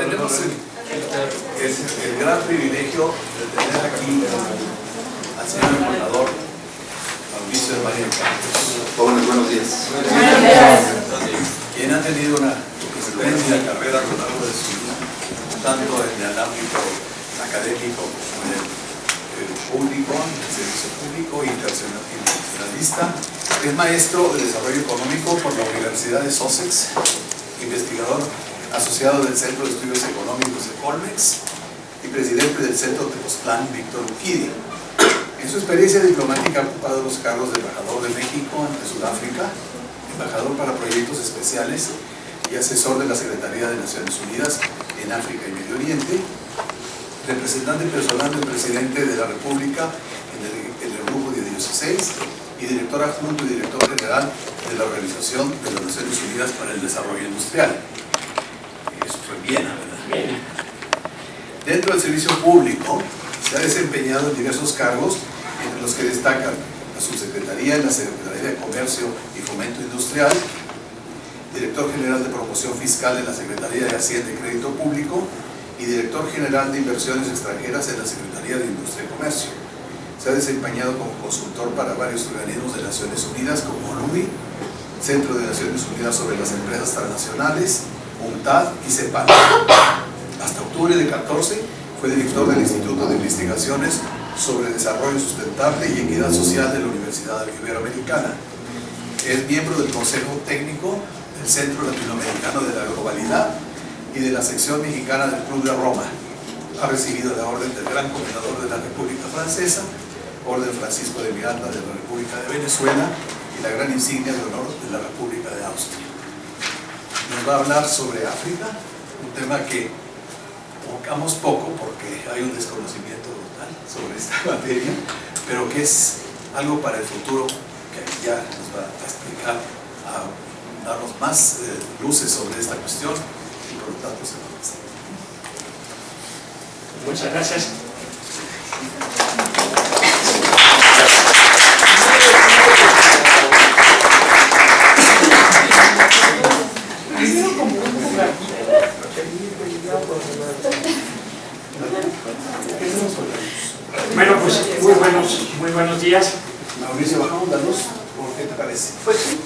tenemos el gran privilegio de tener aquí al señor embajador Mauricio de María Campos. Buenos días. Quien ha tenido una espléndida carrera a lo largo de su vida, tanto en el ámbito académico como en el público, en el servicio público, internacionalista. Es maestro de desarrollo económico por la Universidad de Sussex, investigador asociado del Centro de Estudios Económicos de Colmex y presidente del Centro Tepoztlán Víctor Urquidi. En su experiencia diplomática ha ocupado los cargos de embajador de México ante Sudáfrica, embajador para proyectos especiales y asesor de la Secretaría de Naciones Unidas en África y Medio Oriente, representante personal del presidente de la República en el grupo de 16 y director adjunto y director general de la Organización de las Naciones Unidas para el Desarrollo Industrial. Eso fue Viena, ¿verdad? Viena. Dentro del servicio público se ha desempeñado en diversos cargos, entre los que destacan la subsecretaría en la Secretaría de Comercio y Fomento Industrial, director general de Promoción Fiscal en la Secretaría de Hacienda y Crédito Público y director general de Inversiones Extranjeras en la Secretaría de Industria y Comercio. Se ha desempeñado como consultor para varios organismos de Naciones Unidas como LUDI, Centro de Naciones Unidas sobre las Empresas Transnacionales, UNCTAD y CEPAL. Hasta octubre de 2014 fue director del Instituto de Investigaciones sobre Desarrollo Sustentable y Equidad Social de la Universidad Iberoamericana. Es miembro del Consejo Técnico del Centro Latinoamericano de la Globalidad y de la sección mexicana del Club de Roma. Ha recibido la Orden del Gran Comendador de la República Francesa, Orden Francisco de Miranda de la República de Venezuela y la Gran Insignia de Honor de la República de Austria. Nos va a hablar sobre África, un tema que tocamos poco porque hay un desconocimiento total sobre esta materia, pero que es algo para el futuro que ya nos va a explicar, a darnos más luces sobre esta cuestión y por lo tanto se va a pasar. Muchas gracias. Bueno, pues muy buenos días. Mauricio, bajamos la luz, ¿por qué te parece? Pues sí,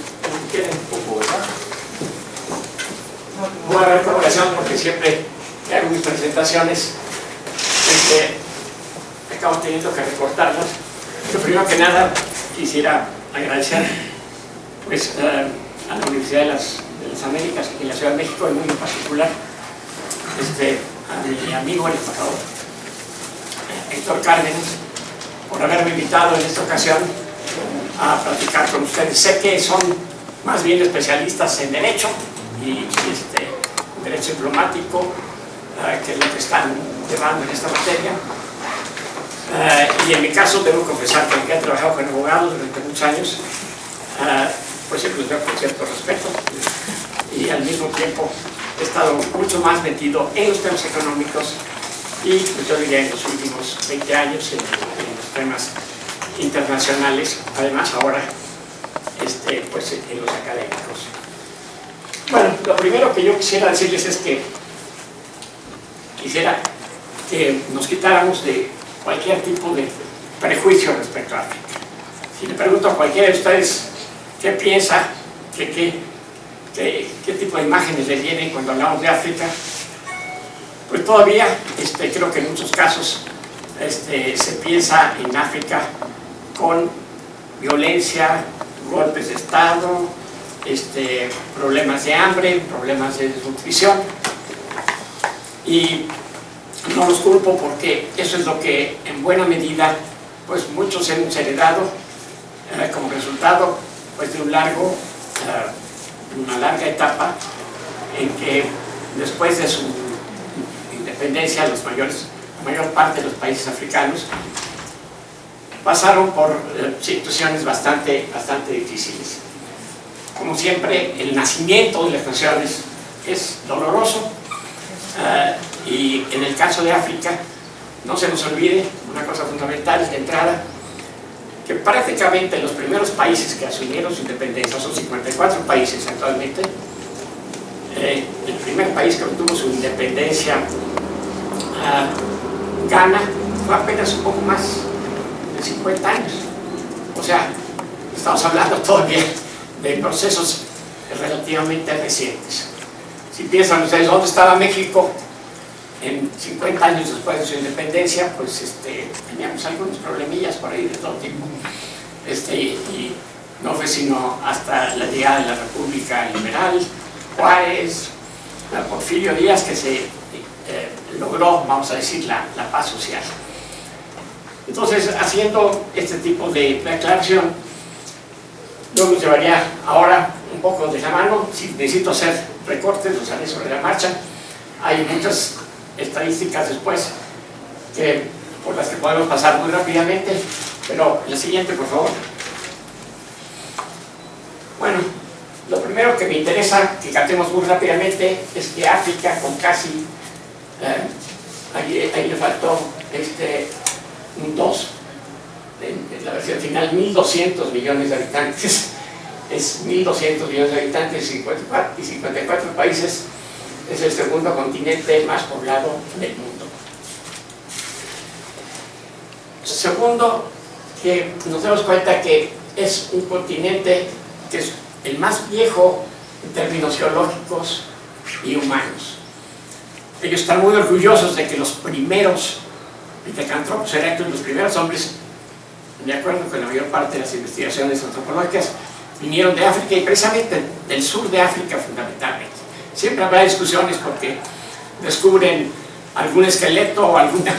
quieren un poco, ¿verdad? Voy a ver por ocasión porque siempre que hago mis presentaciones acabo teniendo que recortarlas. Pero primero que nada quisiera agradecer pues, a la Universidad de las Américas y la Ciudad de México, y muy en particular a mi amigo el embajador Héctor Cárdenas por haberme invitado en esta ocasión a platicar con ustedes. Sé que son más bien especialistas en Derecho y Derecho Diplomático, que es lo que están llevando en esta materia. Y en mi caso debo confesar que aunque he trabajado con abogados durante muchos años, pues siempre los veo con cierto respeto y al mismo tiempo he estado mucho más metido en los temas económicos y pues yo diría en los últimos 20 años en los temas internacionales, además ahora pues en los académicos. Bueno, lo primero que yo quisiera decirles es que quisiera que nos quitáramos de cualquier tipo de prejuicio respecto a África. Si le pregunto a cualquiera de ustedes qué piensa, qué tipo de imágenes le vienen cuando hablamos de África, pues todavía creo que en muchos casos se piensa en África con violencia, golpes de Estado, problemas de hambre, problemas de desnutrición, y no los culpo porque eso es lo que en buena medida pues muchos hemos heredado como resultado pues de una larga etapa en que después de su independencia la mayor parte de los países africanos pasaron por situaciones bastante difíciles. Como siempre, el nacimiento de las naciones es doloroso, y en el caso de África no se nos olvide una cosa fundamental de entrada, que prácticamente los primeros países que asumieron su independencia, son 54 países actualmente, el primer país que obtuvo su independencia, Ghana, fue apenas un poco más de 50 años. O sea, estamos hablando todavía de procesos relativamente recientes. Si piensan ustedes dónde estaba México en 50 años después de su independencia, pues teníamos algunos problemillas por ahí de todo tipo. Y no fue sino hasta la llegada de la República Liberal, Juárez, Porfirio Díaz, que se logró, vamos a decir, la paz social. Entonces, haciendo este tipo de aclaración, yo nos llevaría ahora un poco de la mano. Si necesito hacer recortes, los haré sobre la marcha. Hay muchas estadísticas después por las que podemos pasar muy rápidamente, pero la siguiente, por favor. Bueno, lo primero que me interesa que captemos muy rápidamente es que África, con casi, ahí le faltó un 2, en la versión final, 1.200 millones de habitantes, es 1.200 millones de habitantes y 54 países, es el segundo continente más poblado del mundo. Segundo, que nos damos cuenta que es un continente que es el más viejo en términos geológicos y humanos. Ellos están muy orgullosos de que los primeros Pithecanthropus erectus, los primeros hombres, de acuerdo con la mayor parte de las investigaciones antropológicas, vinieron de África y precisamente del sur de África fundamentalmente. Siempre habrá discusiones porque descubren algún esqueleto o alguna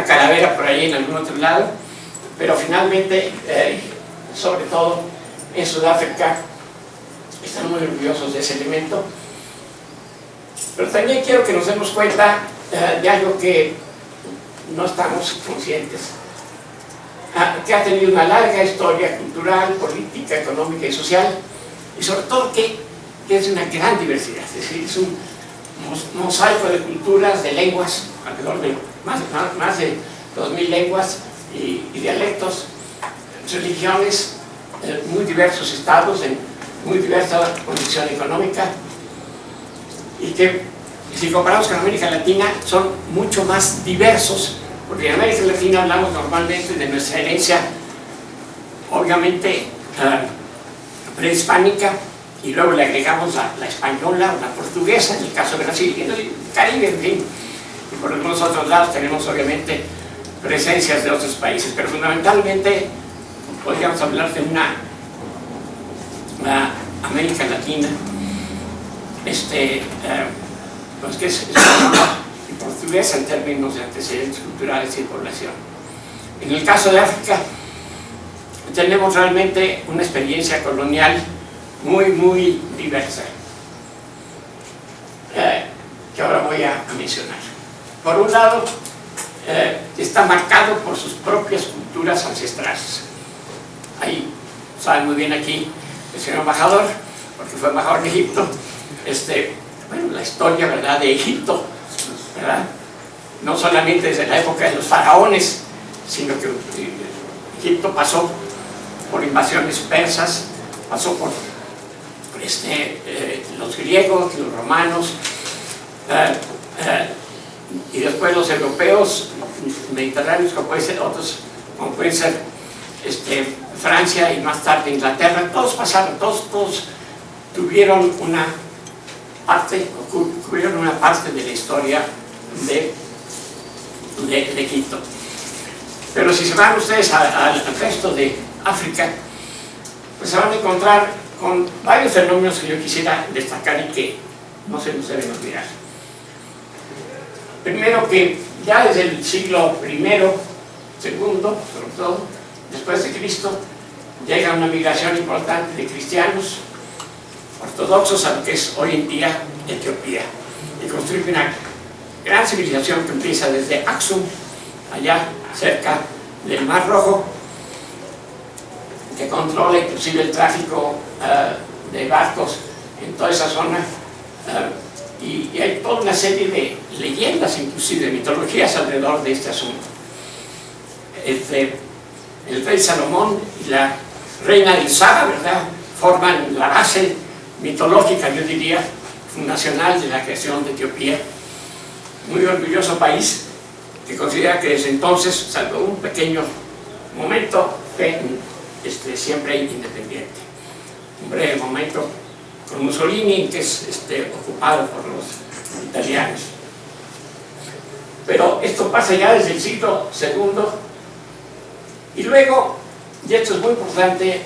calavera por ahí en algún otro lado, pero finalmente, sobre todo en Sudáfrica, están muy orgullosos de ese elemento. Pero también quiero que nos demos cuenta de algo que no estamos conscientes, que ha tenido una larga historia cultural, política, económica y social, y sobre todo que es una gran diversidad, es decir, es un mosaico de culturas, de lenguas, alrededor de más de 2.000 lenguas y dialectos, religiones, muy diversos estados, en muy diversa condición económica, y que si comparamos con América Latina son mucho más diversos, porque en América Latina hablamos normalmente de nuestra herencia, obviamente prehispánica, y luego le agregamos la española o la portuguesa, en el caso de Brasil, y en el Caribe, en fin, y por algunos otros lados tenemos obviamente presencias de otros países, pero fundamentalmente podríamos hablar de una América Latina, pues que es española y portuguesa en términos de antecedentes culturales y población. En el caso de África, tenemos realmente una experiencia colonial muy diversa, que ahora voy a mencionar. Por un lado, está marcado por sus propias culturas ancestrales. Ahí saben muy bien aquí el señor embajador, porque fue embajador de Egipto, bueno, la historia, ¿verdad?, de Egipto, ¿verdad?, no solamente desde la época de los faraones, sino que Egipto pasó por invasiones persas, pasó por los griegos, los romanos, y después los europeos mediterráneos, como pueden ser otros, como pueden ser Francia y más tarde Inglaterra. Todos pasaron, todos tuvieron una parte, cubrieron una parte de la historia de Egipto. Pero si se van ustedes al resto de África, pues se van a encontrar con varios fenómenos que yo quisiera destacar y que no se nos deben olvidar. Primero, que ya desde el siglo I, II, sobre todo, después de Cristo, llega una migración importante de cristianos ortodoxos a lo que es hoy en día Etiopía, y construye una gran civilización que empieza desde Aksum, allá cerca del Mar Rojo, que controla inclusive el tráfico de barcos en toda esa zona, y hay toda una serie de leyendas, inclusive de mitologías alrededor de este asunto. El rey Salomón y la reina de Saba, ¿verdad?, forman la base mitológica, yo diría, fundacional de la creación de Etiopía. Muy orgulloso país que considera que desde entonces, salvo un pequeño momento, fue siempre independiente. Un breve momento con Mussolini, que es ocupado por los italianos. Pero esto pasa ya desde el siglo II. Y luego, y esto es muy importante,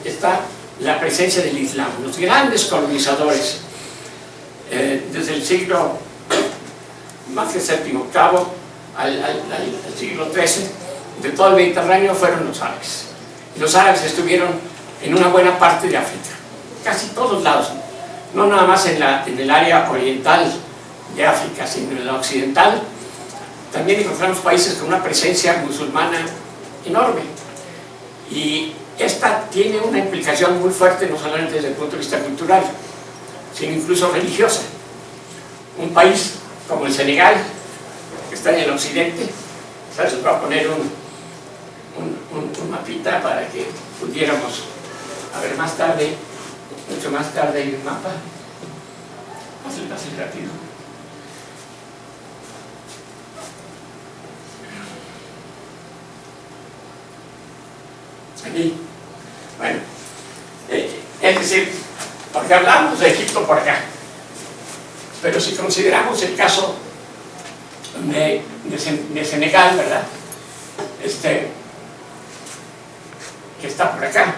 está la presencia del Islam. Los grandes colonizadores, desde el siglo más que VII, VIII, al siglo XIII, de todo el Mediterráneo fueron los árabes. Y los árabes estuvieron en una buena parte de África, casi todos lados, no nada más en el área oriental de África, sino en la occidental. También encontramos países con una presencia musulmana enorme. Y esta tiene una implicación muy fuerte, no solamente desde el punto de vista cultural, sino incluso religiosa. Un país como el Senegal, que está en el occidente, les voy a poner un mapita para que pudiéramos, a ver más tarde, mucho más tarde hay un mapa. Pásale rápido. Aquí. Bueno, es decir, porque hablamos de Egipto por acá, pero si consideramos el caso de Senegal, ¿verdad? Que está por acá,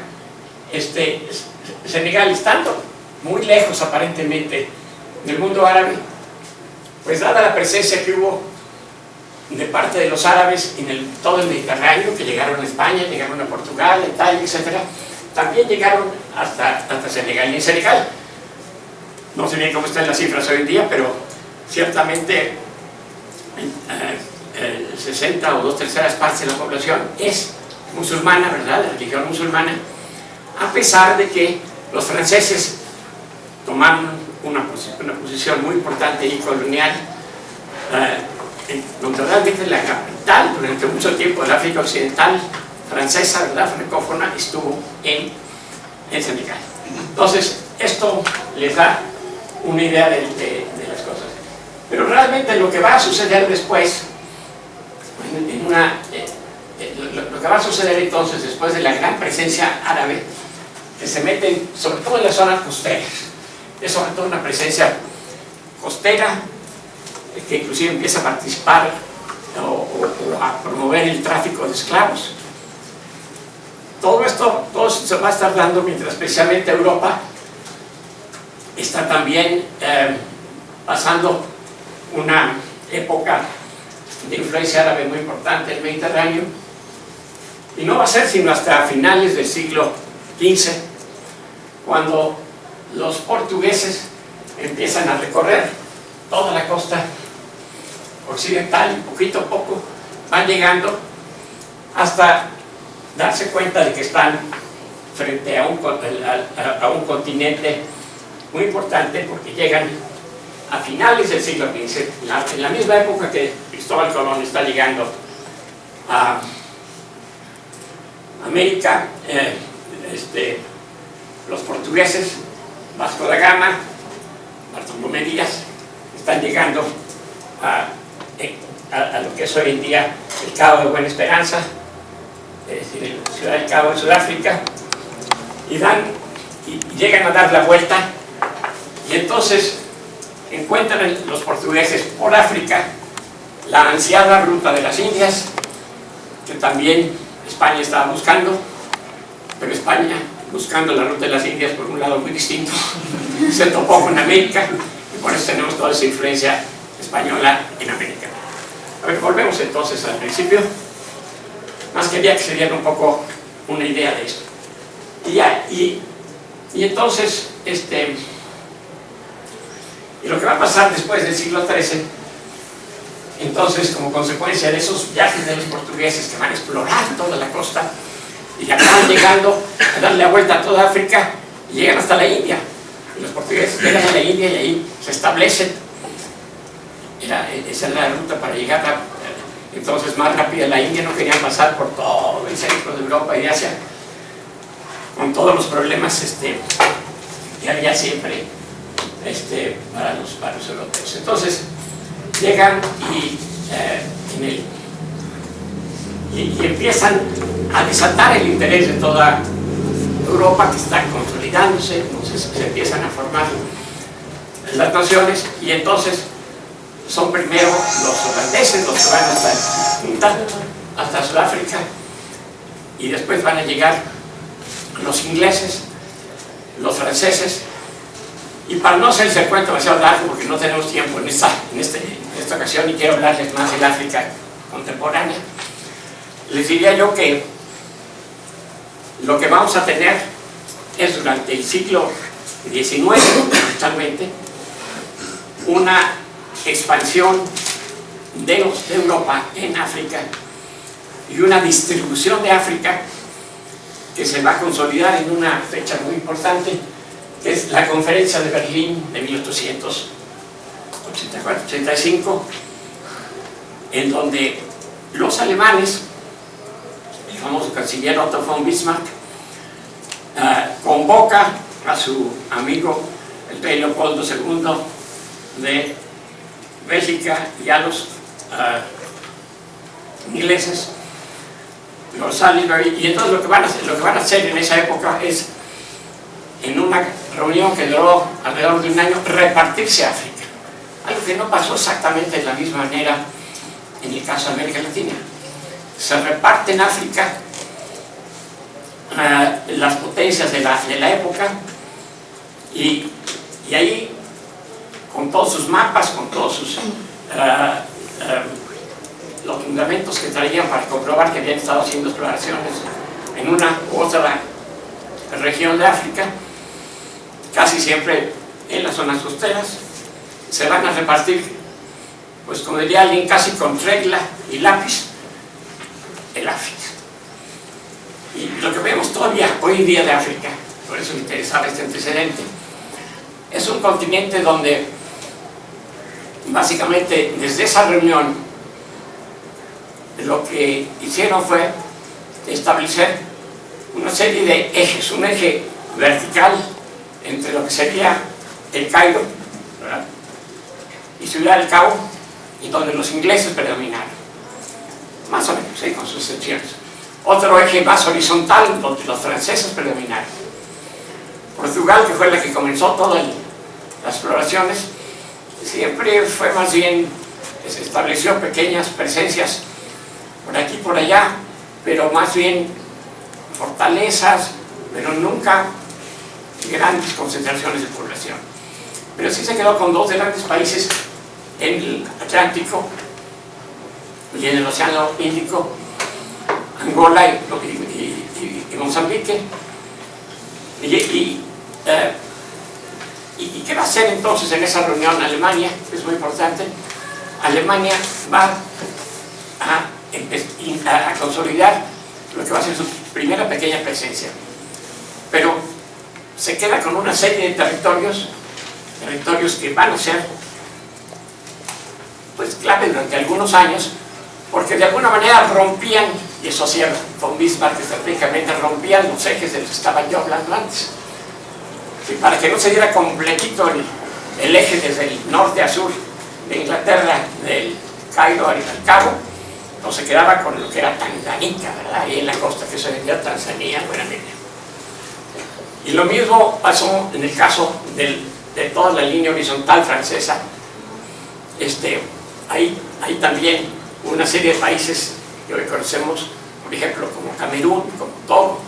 Senegal, estando muy lejos aparentemente del mundo árabe, pues dada la presencia que hubo de parte de los árabes en todo el Mediterráneo, que llegaron a España, llegaron a Portugal, a Italia, etc., también llegaron hasta Senegal. Y en Senegal, no sé bien cómo están las cifras hoy en día, pero ciertamente 60 o 2/3 partes de la población es musulmana, ¿verdad?, de religión musulmana, a pesar de que los franceses tomaron una posición muy importante y colonial, donde realmente la capital durante mucho tiempo de la África Occidental francesa, ¿verdad?, francófona, estuvo en Senegal. Entonces, esto les da una idea de las cosas. Pero realmente lo que va a suceder después, lo que va a suceder entonces después de la gran presencia árabe, que se meten sobre todo en las zonas costeras, es sobre todo una presencia costera que inclusive empieza a participar o a promover el tráfico de esclavos. Todo esto se va a estar dando mientras especialmente Europa está también pasando una época de influencia árabe muy importante en el Mediterráneo, y no va a ser sino hasta finales del siglo XV cuando los portugueses empiezan a recorrer toda la costa occidental y poquito a poco van llegando hasta darse cuenta de que están frente a un continente muy importante, porque llegan a finales del siglo XV, en la misma época que Cristóbal Colón está llegando a América. Los portugueses, Vasco da Gama, Bartolomé Díaz, están llegando a lo que es hoy en día el Cabo de Buena Esperanza, es decir, la ciudad del Cabo de Sudáfrica, y llegan a dar la vuelta, y entonces encuentran los portugueses por África la ansiada ruta de las Indias, que también España estaba buscando, pero España, buscando la ruta de las Indias por un lado muy distinto, se topó con América, y por eso tenemos toda esa influencia española en América. A ver, volvemos entonces al principio. Más quería que se diera un poco una idea de esto. Y entonces, y lo que va a pasar después del siglo XIII, entonces, como consecuencia de esos viajes de los portugueses que van a explorar toda la costa y acaban llegando a darle la vuelta a toda África y llegan hasta la India, y los portugueses llegan a la India y ahí se establecen. Esa es la ruta para llegar entonces más rápida a la India. No querían pasar por todo el centro de Europa y de Asia con todos los problemas que había siempre para los europeos. Entonces llegan y empiezan a desatar el interés de toda Europa, que está consolidándose. Entonces se empiezan a formar las naciones, y entonces son primero los holandeses los que van hasta Sudáfrica, y después van a llegar los ingleses, los franceses. Y para no hacerse el cuento demasiado largo, porque no tenemos tiempo en esta ocasión y quiero hablarles más del África contemporánea, les diría yo que lo que vamos a tener es, durante el siglo XIX, totalmente, una expansión de Europa en África, y una distribución de África que se va a consolidar en una fecha muy importante, que es la Conferencia de Berlín de 1884-85, en donde los alemanes, el famoso canciller Otto von Bismarck, convoca a su amigo el rey Leopoldo II de Bélgica y a los ingleses, los Salisbury, y entonces lo que van a hacer en esa época es, en una reunión que duró alrededor de un año, repartirse África, algo que no pasó exactamente de la misma manera en el caso de América Latina. Se reparten África las potencias de la época, y ahí, con todos sus mapas, con todos sus los fundamentos que traían para comprobar que habían estado haciendo exploraciones en una u otra región de África, casi siempre en las zonas costeras, se van a repartir, pues como diría alguien, casi con regla y lápiz, el África. Y lo que vemos todavía hoy en día de África, por eso me interesaba este antecedente, es un continente donde básicamente desde esa reunión lo que hicieron fue establecer una serie de ejes, un eje vertical entre lo que sería el Cairo, ¿verdad?, y Ciudad del Cabo, y donde los ingleses predominaron, más o menos, ¿sí?, con sus excepciones. Otro eje más horizontal, donde los franceses predominaron. Portugal, que fue la que comenzó todas las exploraciones, siempre fue más bien, se estableció pequeñas presencias por aquí y por allá, pero más bien fortalezas, pero nunca grandes concentraciones de población. Pero sí se quedó con dos grandes países en el Atlántico y en el Océano Índico, Angola y Mozambique. ¿Y qué va a hacer entonces en esa reunión Alemania? Es muy importante. Alemania va a consolidar lo que va a ser su primera pequeña presencia, pero se queda con una serie de territorios que van a ser, pues, clave durante algunos años, porque de alguna manera rompían, y eso hacía von Bismarck estratégicamente, rompían los ejes de los que estaba yo hablando antes. Y para que no se diera completito el eje desde el norte a sur de Inglaterra, del Cairo al Cabo, no se quedaba con lo que era Tanganica, ¿verdad?, ahí en la costa, que se vendía Tanzania, buenamente. Y lo mismo pasó en el caso de toda la línea horizontal francesa. Hay también una serie de países que hoy conocemos, por ejemplo, como Camerún, como Togo,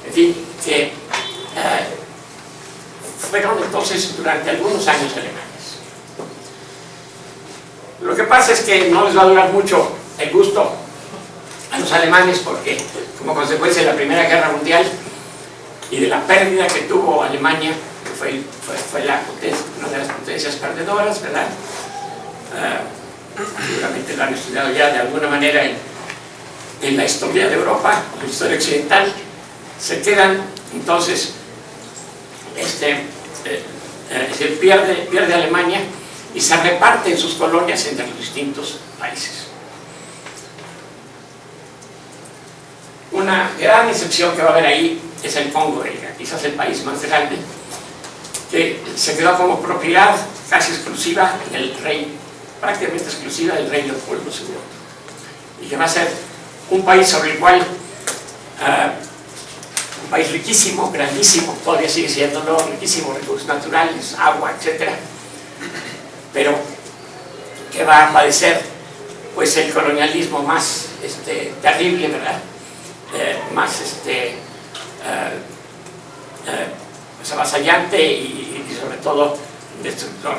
en fin, que fueron entonces durante algunos años alemanes. Lo que pasa es que no les va a durar mucho el gusto a los alemanes, porque como consecuencia de la Primera Guerra Mundial y de la pérdida que tuvo Alemania, que fue una de las potencias perdedoras, ¿verdad? Seguramente lo han estudiado ya de alguna manera en la historia de Europa, en la historia occidental. Se quedan entonces, se pierde Alemania y se reparten sus colonias entre los distintos países. Una gran excepción que va a haber ahí es el Congo belga, quizás el país más grande, que se quedó como propiedad casi exclusiva del rey, prácticamente exclusiva del rey Leopoldo II, y que va a ser un país sobre el cual, un país riquísimo, grandísimo, todavía sigue siéndolo, riquísimo, recursos naturales, agua, etc., pero que va a padecer pues el colonialismo más terrible, ¿verdad? Más pues avasallante y sobre todo destructor,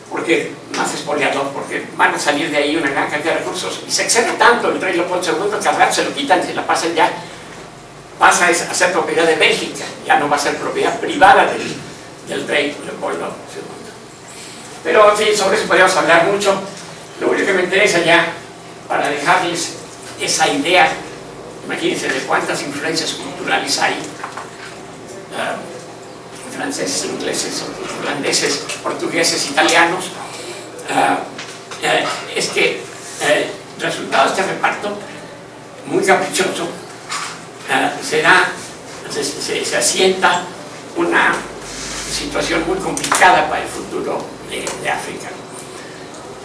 porque más expoliador, porque van a salir de ahí una gran cantidad de recursos, y se excede tanto el rey Leopoldo II que al rato se lo quitan, se la pasan ya, pasa a ser propiedad de Bélgica, ya no va a ser propiedad privada del rey Leopoldo II. Pero en fin, sobre eso podríamos hablar mucho. Lo único que me interesa ya, para dejarles esa idea, imagínense de cuántas influencias culturales hay, franceses, ingleses, holandeses, portugueses, italianos, es que el resultado de este reparto, muy caprichoso, se asienta una situación muy complicada para el futuro de África.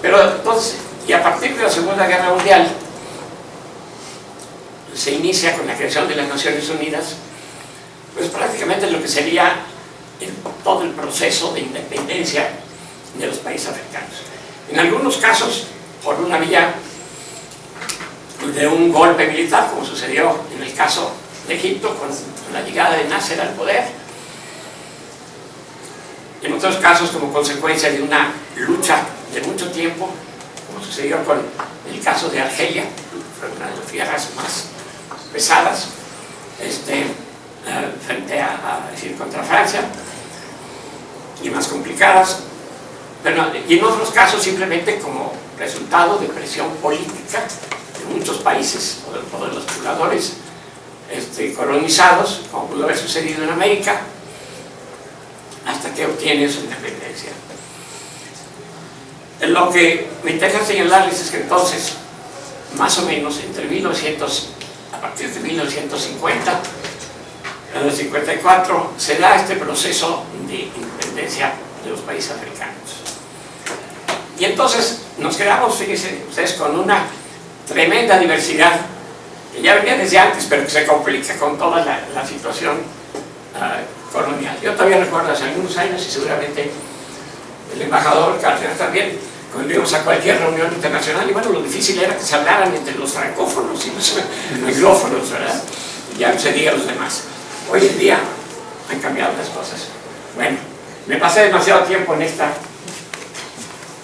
Pero entonces, y a partir de la Segunda Guerra Mundial, se inicia con la creación de las Naciones Unidas, pues prácticamente lo que sería todo el proceso de independencia de los países africanos. En algunos casos, por una vía de un golpe militar, como sucedió en el caso de Egipto, con la llegada de Nasser al poder. En otros casos, como consecuencia de una lucha de mucho tiempo, como sucedió con el caso de Argelia, fue una de las guerras más pesadas frente decir, contra Francia, y más complicadas, pero, y en otros casos simplemente como resultado de presión política de muchos países o de los pobladores colonizados, como pudo haber sucedido en América, hasta que obtiene su independencia. Lo que me interesa señalarles es que entonces, más o menos entre a partir de 1950, en el 54, se da este proceso de independencia de los países africanos. Y entonces nos quedamos, fíjense ustedes, con una tremenda diversidad que ya venía desde antes, pero que se complica con toda la situación colonial. Yo todavía recuerdo hace algunos años, y seguramente el embajador Cárdenas también, cuando íbamos a cualquier reunión internacional, y bueno, lo difícil era que se hablaran entre los francófonos y los anglófonos, ¿verdad? Y ya no se diga los demás. Hoy en día han cambiado las cosas. Bueno, me pasé demasiado tiempo en esta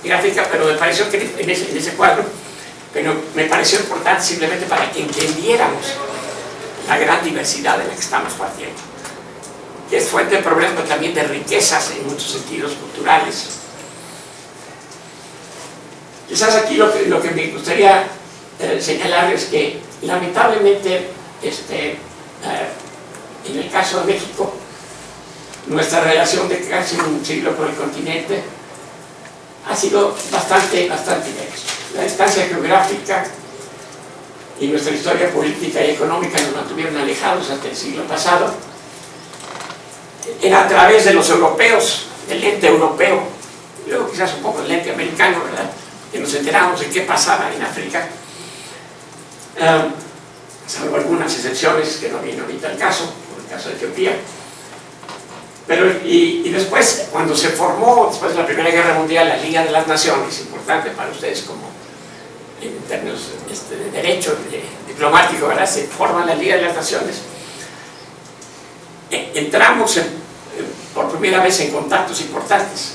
gráfica, pero me pareció que en ese cuadro, pero me pareció importante simplemente para que entendiéramos la gran diversidad de la que estamos partiendo, que es fuente de problemas, pero también de riquezas en muchos sentidos culturales. Quizás aquí lo que me gustaría señalar es que lamentablemente en el caso de México, nuestra relación de casi un siglo con el continente ha sido bastante lejos. La distancia geográfica y nuestra historia política y económica nos mantuvieron alejados hasta el siglo pasado. Era a través de los europeos, del ente europeo, y luego quizás un poco del ente americano, ¿verdad?, que nos enteramos de qué pasaba en África, salvo algunas excepciones que no viene ahorita al caso, como el caso de Etiopía. Pero, y después, cuando se formó, después de la Primera Guerra Mundial, la Liga de las Naciones, importante para ustedes como en términos de derecho diplomático, ¿verdad?, se forma la Liga de las Naciones. Entramos por primera vez en contactos importantes.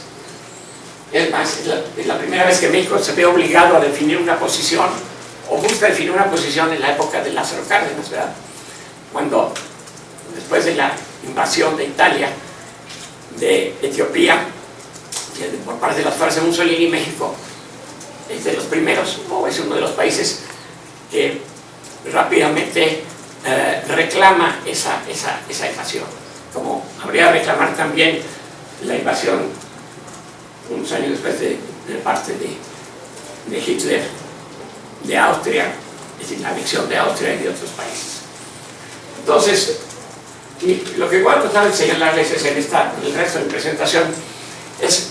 Es más, es la primera vez que México se ve obligado a definir una posición, o busca definir una posición en la época de Lázaro Cárdenas, ¿verdad?, cuando después de la invasión de Italia, de Etiopía, por parte de las fuerzas de Mussolini, México es de los primeros, o es uno de los países que rápidamente reclama esa invasión, como habría de reclamar también la invasión unos años después de parte de Hitler de Austria, es decir, la anexión de Austria y de otros países. Entonces, Y lo que voy a tratar de señalarles es en el resto de mi presentación es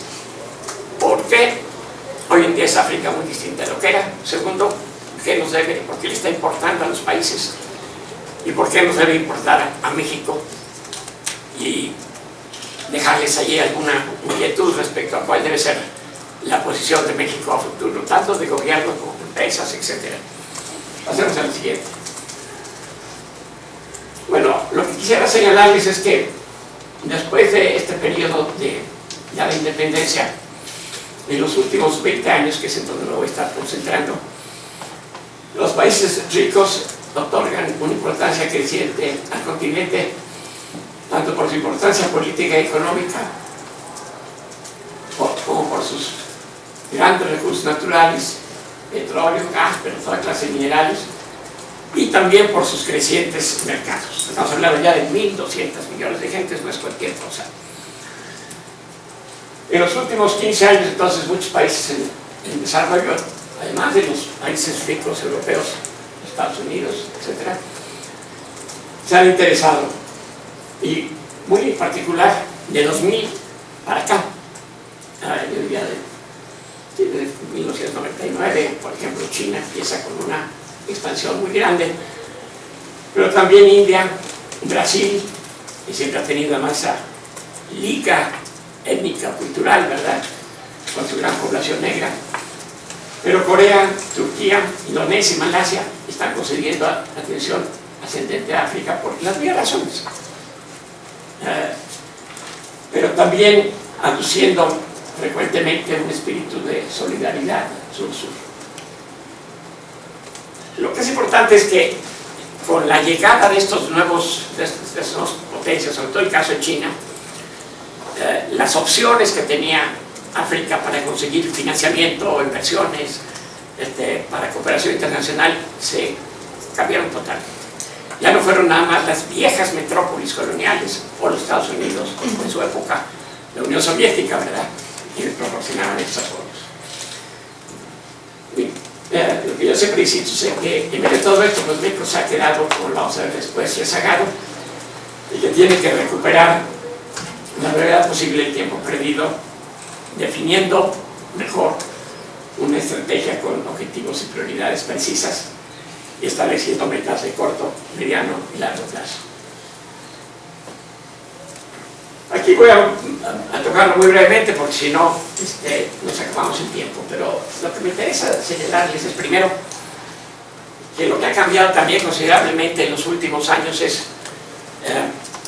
por qué hoy en día es África muy distinta de lo que era. Segundo, por qué le está importando a los países y por qué nos debe importar a México, y dejarles allí alguna inquietud respecto a cuál debe ser la posición de México a futuro, tanto de gobierno como de empresas, etc. Pasemos al siguiente. Bueno, lo que quisiera señalarles es que después de este periodo de ya de independencia, en los últimos 20 años, que es en donde me voy a estar concentrando, los países ricos otorgan una importancia creciente al continente, tanto por su importancia política y económica, como por sus grandes recursos naturales, petróleo, gas, pero toda clase de minerales, y también por sus crecientes mercados. Estamos hablando ya de 1.200 millones de gentes, no es cualquier cosa. En los últimos 15 años, entonces, muchos países en desarrollo, además de los países ricos europeos, Estados Unidos, etc., se han interesado, y muy en particular de 2000 para acá, yo diría de 1999, por ejemplo, China empieza con una expansión muy grande, pero también India, Brasil, que siempre ha tenido además esa liga étnica, cultural, ¿verdad?, con su gran población negra. Pero Corea, Turquía, Indonesia y Malasia están concediendo atención ascendente a África por las mismas razones, pero también aduciendo frecuentemente un espíritu de solidaridad sur-sur. Lo que es importante es que con la llegada de estos nuevos potencias, sobre todo el caso de China, las opciones que tenía África para conseguir financiamiento o inversiones para cooperación internacional se cambiaron totalmente. Ya no fueron nada más las viejas metrópolis coloniales o los Estados Unidos, como en su época la Unión Soviética, ¿verdad?, quienes proporcionaban estos apoyos. Lo que yo siempre insisto es que en medio de todo esto, pues México se ha quedado, como lo vamos a ver después, rezagado, y que tiene que recuperar la brevedad posible el tiempo perdido, definiendo mejor una estrategia con objetivos y prioridades precisas y estableciendo metas de corto, mediano y largo plazo. Aquí voy a tocarlo muy brevemente porque si no nos acabamos el tiempo, pero lo que me interesa señalarles es primero que lo que ha cambiado también considerablemente en los últimos años es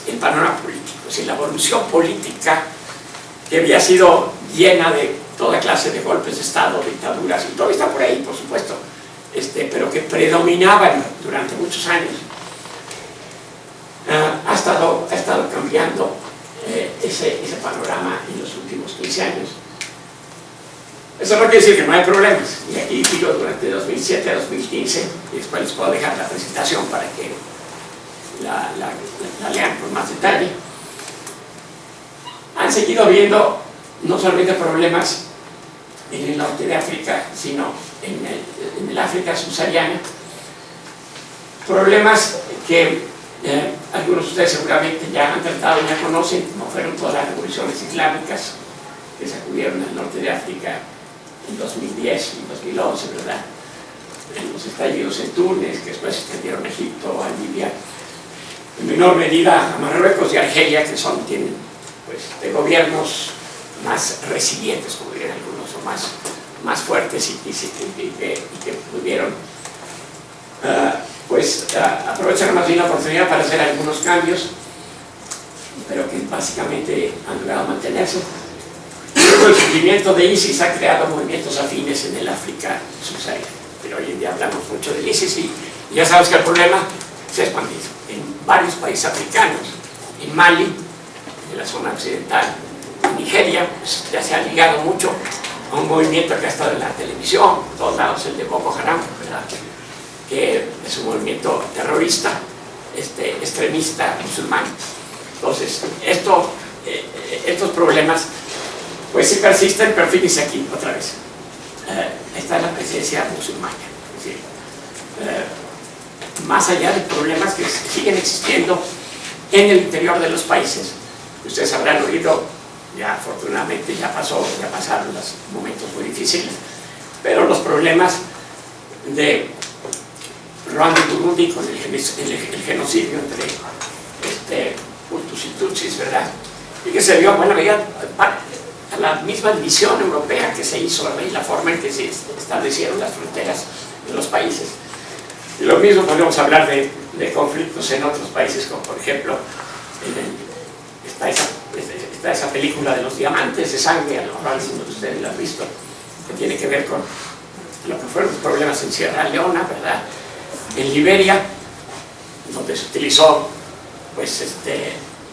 el panorama político, es decir, la evolución política que había sido llena de toda clase de golpes de Estado, dictaduras, y todo está por ahí, por supuesto, pero que predominaban durante muchos años, ha estado cambiando ese panorama en los últimos 15 años. Eso no quiere decir que no hay problemas, y aquí digo durante 2007 a 2015, y después les puedo dejar la presentación para que la lean con más detalle. Han seguido habiendo no solamente problemas en el norte de África, sino en el África subsahariana, problemas que algunos de ustedes seguramente ya han tratado y ya conocen, como fueron todas las revoluciones islámicas que sacudieron al norte de África en 2010 y 2011, ¿verdad? En los estallidos en Túnez, que después se extendieron a Egipto, a Libia, en menor medida a Marruecos y Argelia, que tienen pues, de gobiernos más resilientes, como dirían algunos, o más fuertes y que pudieron aprovechar más bien la oportunidad para hacer algunos cambios, pero que básicamente han logrado mantenerse. Luego el surgimiento de ISIS ha creado movimientos afines en el África subsahariana, pero hoy en día hablamos mucho del ISIS y ya sabes que el problema se ha expandido en varios países africanos, en Mali, en la zona occidental, en Nigeria, pues, ya se ha ligado mucho a un movimiento que ha estado en la televisión, por todos lados, el de Boko Haram, ¿verdad?, que es un movimiento terrorista, extremista musulmán. Entonces, estos problemas pues sí persisten, pero fíjense aquí otra vez. Está la presencia musulmana. Es decir, más allá de problemas que siguen existiendo en el interior de los países. Ustedes habrán oído, ya afortunadamente ya pasaron los momentos muy difíciles, pero los problemas de Ruanda y Burundi con el genocidio entre Hutus y Tutsis, ¿verdad? Y que se vio, bueno, a la misma división europea que se hizo, y la forma en que se establecieron las fronteras de los países. Y lo mismo podemos hablar de conflictos en otros países, como por ejemplo, está esa película de los diamantes de sangre, a lo mejor algunos de ustedes lo han visto, que tiene que ver con lo que fueron los problemas en Sierra Leona, ¿verdad? En Liberia, donde se utilizó pues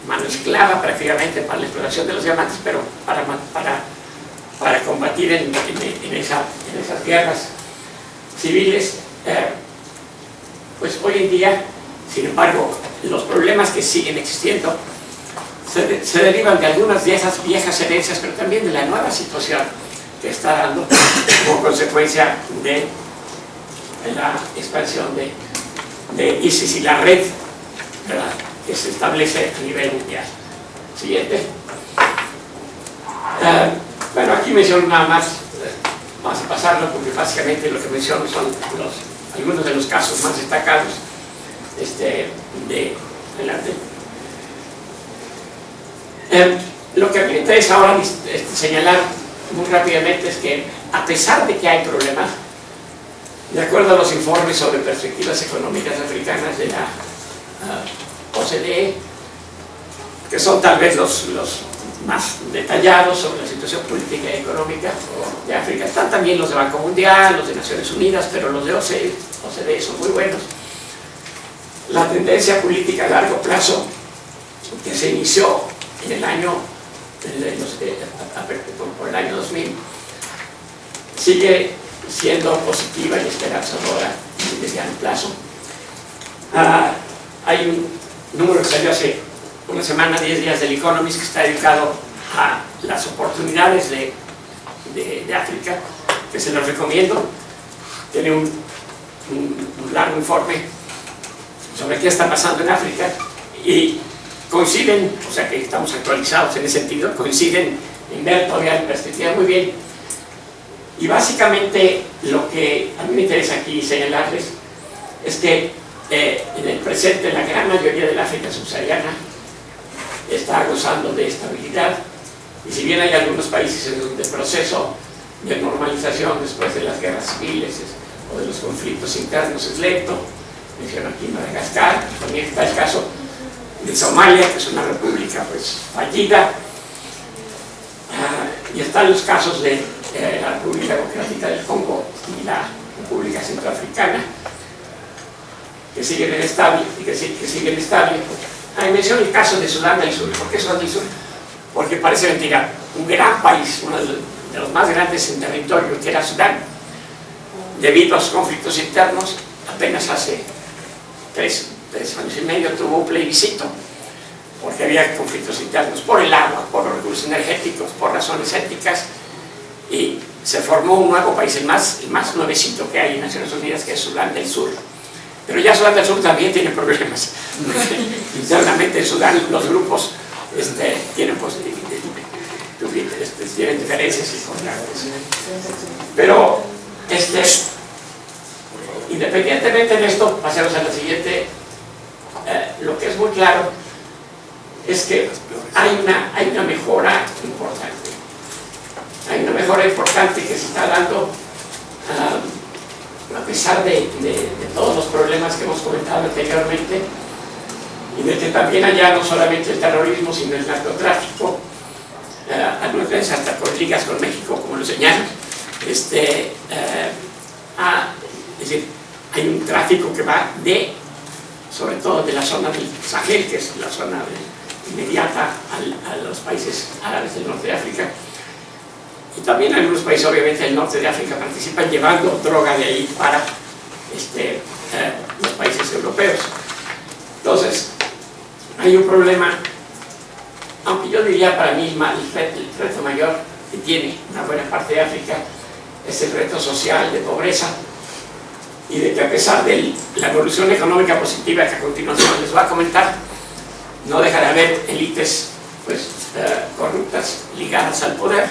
mano esclava prácticamente para la explotación de los diamantes, pero para combatir en esas guerras civiles. Pues hoy en día, sin embargo, los problemas que siguen existiendo se derivan de algunas de esas viejas herencias, pero también de la nueva situación que está dando como consecuencia de la expansión de ISIS y la red, ¿verdad?, que se establece a nivel mundial. Siguiente. Bueno, aquí menciono nada más, vamos a pasarlo porque básicamente lo que menciono son algunos de los casos más destacados de adelante. Lo que a mí me interesa ahora señalar muy rápidamente es que, a pesar de que hay problemas, de acuerdo a los informes sobre perspectivas económicas africanas de la OCDE, que son tal vez los más detallados sobre la situación política y económica de África, están también los de Banco Mundial, los de Naciones Unidas, pero los de OCDE son muy buenos. La tendencia política a largo plazo que se inició en el año por el año 2000 sigue siendo positiva y esperanzadora en mediano plazo. Hay un número que salió hace una semana, 10 días, del Economist, que está dedicado a las oportunidades de África, que se los recomiendo. Tiene un largo informe sobre qué está pasando en África y coinciden, o sea que estamos actualizados en ese sentido, coinciden en ver todavía en perspectiva muy bien. Y básicamente lo que a mí me interesa aquí señalarles es que en el presente la gran mayoría de la África subsahariana está gozando de estabilidad, y si bien hay algunos países en donde el proceso de normalización después de las guerras civiles o de los conflictos internos es lento, menciono aquí Madagascar, también está el caso de Somalia, que es una república pues fallida, y están los casos de la República Democrática del Congo y la República Centroafricana, que siguen estables. Menciono el caso de Sudán del Sur. ¿Por qué Sudán del Sur? Porque parece mentira, un gran país, uno de los más grandes en territorio, que era Sudán, debido a sus conflictos internos, apenas hace 3 años y medio tuvo un plebiscito, porque había conflictos internos por el agua, por los recursos energéticos, por razones étnicas, y se formó un nuevo país, el más nuevecito que hay en Naciones Unidas, que es Sudán del Sur. Pero ya Sudán del Sur también tiene problemas. Internamente en Sudán los grupos tienen diferencias y contrarios. Pero independientemente de esto, pasemos a la siguiente. Lo que es muy claro es que hay una mejora importante. Hay una mejora importante que se está dando a pesar de todos los problemas que hemos comentado anteriormente, y de que también allá no solamente el terrorismo, sino el narcotráfico, algunas veces hasta con ligas con México, como lo señalan, es decir, hay un tráfico que va sobre todo de la zona del Sahel, que es la zona inmediata a los países árabes del norte de África, y también algunos países obviamente del norte de África participan llevando droga de ahí para los países europeos. Entonces, hay un problema, aunque yo diría para mí el reto mayor que tiene una buena parte de África es el reto social de pobreza, y de que a pesar de la evolución económica positiva que a continuación les voy a comentar, no deja de haber élites pues, corruptas ligadas al poder,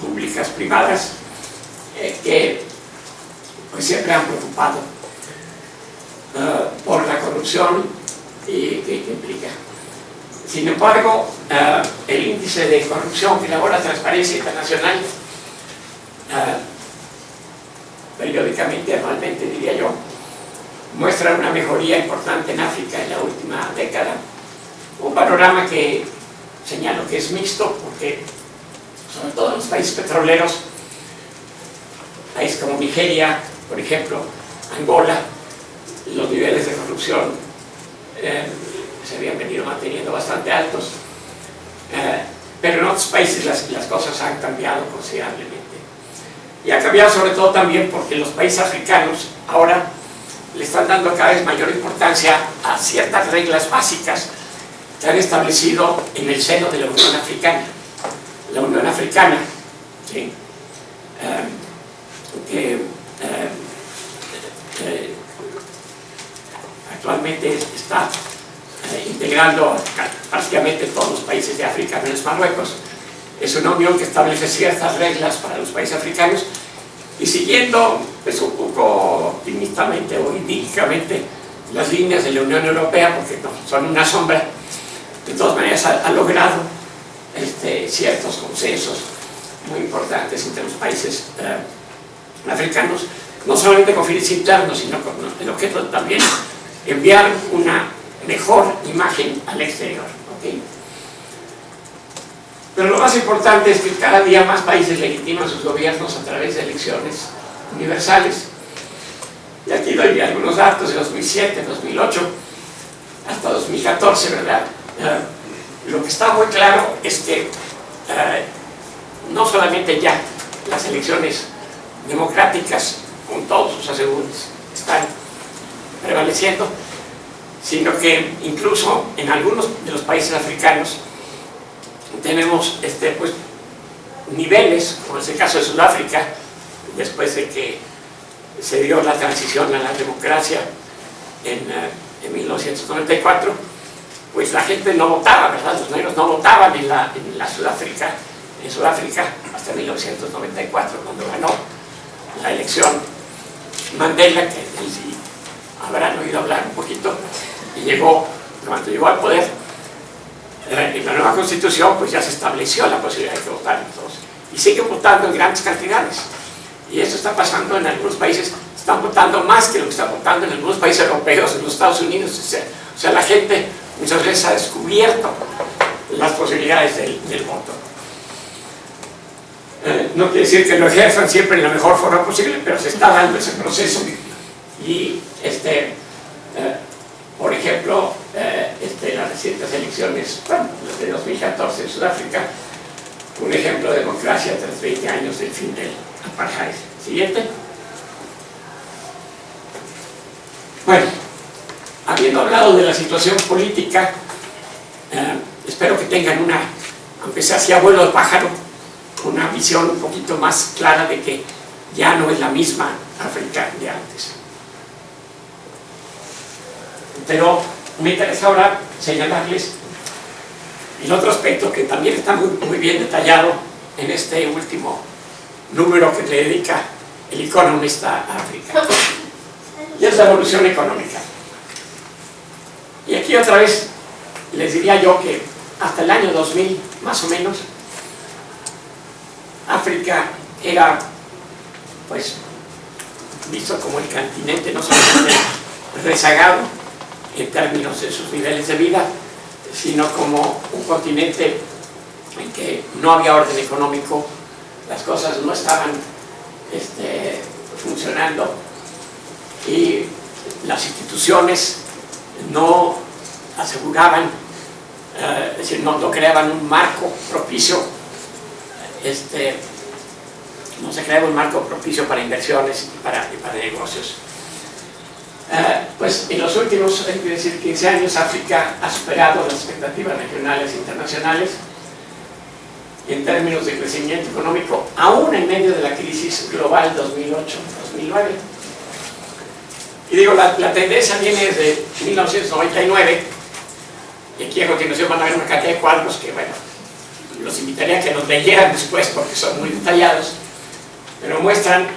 públicas, privadas, que pues, siempre han preocupado por la corrupción y que implica. Sin embargo, el índice de corrupción que elabora Transparencia Internacional periódicamente, anualmente diría yo, muestra una mejoría importante en África en la última década. Un panorama que señalo que es mixto, porque sobre todo en los países petroleros, países como Nigeria, por ejemplo, Angola, los niveles de corrupción se habían venido manteniendo bastante altos, pero en otros países las cosas han cambiado considerablemente. Y ha cambiado sobre todo también porque los países africanos ahora le están dando cada vez mayor importancia a ciertas reglas básicas que han establecido en el seno de la Unión Africana. La Unión Africana, ¿sí? Que actualmente está integrando prácticamente todos los países de África menos Marruecos. Es una unión que establece ciertas reglas para los países africanos y siguiendo pues, un poco optimistamente o idílicamente las líneas de la Unión Europea, porque no, son una sombra, de todas maneras ha logrado ciertos consensos muy importantes entre los países africanos, no solamente con fines internos, sino con el objeto de también enviar una mejor imagen al exterior. ¿Okay? Pero lo más importante es que cada día más países legitiman sus gobiernos a través de elecciones universales. Y aquí doy algunos datos de 2007, 2008, hasta 2014, ¿verdad? Lo que está muy claro es que no solamente ya las elecciones democráticas, con todos sus asegúnes, están prevaleciendo, sino que incluso en algunos de los países africanos tenemos pues, niveles, como es el caso de Sudáfrica, después de que se dio la transición a la democracia en 1994, pues la gente no votaba, ¿verdad? Los negros no votaban en Sudáfrica hasta 1994, cuando ganó la elección Mandela, que sí habrán oído hablar un poquito, y cuando llegó al poder, en la nueva constitución pues ya se estableció la posibilidad de que votaran todos y siguen votando en grandes cantidades, y esto está pasando en algunos países, están votando más que lo que están votando en algunos países europeos, en los Estados Unidos, o sea la gente muchas veces ha descubierto las posibilidades del voto. No quiere decir que lo ejerzan siempre en la mejor forma posible, pero se está dando ese proceso. Y por ejemplo, las recientes elecciones, bueno, las de 2014 en Sudáfrica, un ejemplo de democracia tras 20 años del fin del apartheid. Siguiente. Bueno, habiendo hablado de la situación política, espero que tengan aunque sea así a vuelo de pájaro, una visión un poquito más clara de que ya no es la misma África de antes. Pero me interesa ahora señalarles el otro aspecto que también está muy bien detallado en este último número que le dedica el Economist a África, y es la evolución económica. Y aquí otra vez les diría yo que hasta el año 2000, más o menos, África era, pues, visto como el continente no solamente rezagado en términos de sus niveles de vida, sino como un continente en que no había orden económico, las cosas no estaban funcionando y las instituciones no aseguraban, es decir, no creaban un marco propicio, no se creaba un marco propicio para inversiones y para negocios. Pues en los últimos, hay que decir, 15 años, África ha superado las expectativas regionales e internacionales en términos de crecimiento económico, aún en medio de la crisis global 2008-2009. Y digo, la tendencia viene desde 1999, Y aquí a continuación van a ver una cantidad de cuadros que, bueno, los invitaría a que los leyeran después porque son muy detallados, pero muestran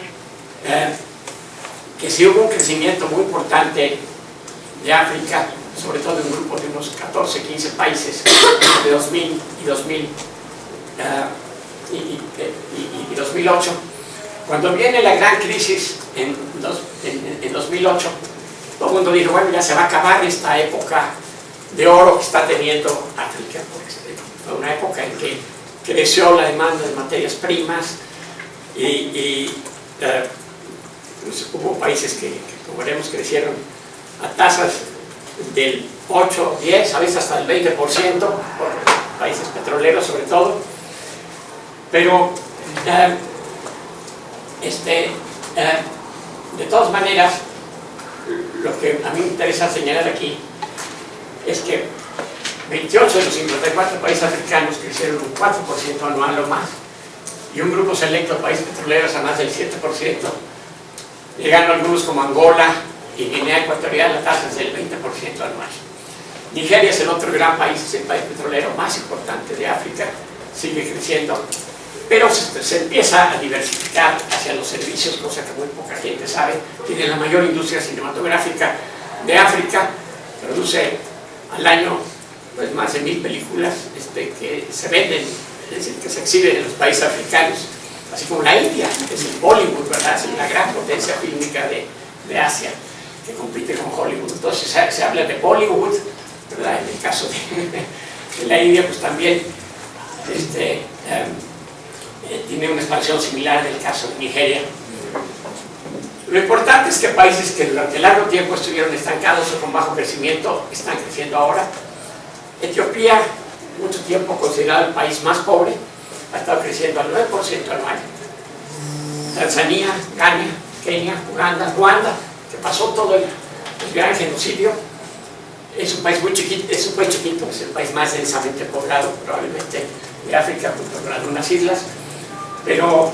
que sí hubo un crecimiento muy importante de África, sobre todo en un grupo de unos 14, 15 países de 2000 y 2008. Cuando viene la gran crisis en 2008, todo el mundo dijo, bueno, ya se va a acabar esta época de oro que está teniendo África, porque fue una época en que creció la demanda de materias primas y pues hubo países que, como veremos, crecieron a tasas del 8, 10, a veces hasta el 20%, por países petroleros sobre todo. Pero de todas maneras, lo que a mí me interesa señalar aquí es que 28 de los 54 países africanos crecieron un 4% anual o más, y un grupo selecto de países petroleros a más del 7%, llegando algunos como Angola y Guinea Ecuatorial a tasas del 20% anual. Nigeria es el otro gran país, es el país petrolero más importante de África, sigue creciendo, pero se empieza a diversificar hacia los servicios, cosa que muy poca gente sabe. Tiene la mayor industria cinematográfica de África, produce al año pues, más de 1000 películas que se venden, es decir, que se exhiben en los países africanos, así como la India, que es el Bollywood, ¿verdad? Es la gran potencia fílmica de Asia, que compite con Hollywood. Entonces se habla de Bollywood, ¿verdad? En el caso de la India, pues también tiene una expansión similar en el caso de Nigeria. Lo importante es que países que durante largo tiempo estuvieron estancados o con bajo crecimiento están creciendo ahora. Etiopía, mucho tiempo considerado el país más pobre, ha estado creciendo al 9% anual. Tanzania, Ghana, Kenia, Uganda, Ruanda, que pasó todo el gran genocidio, es un país muy chiquito, es el país más densamente poblado probablemente de África, junto con algunas islas, pero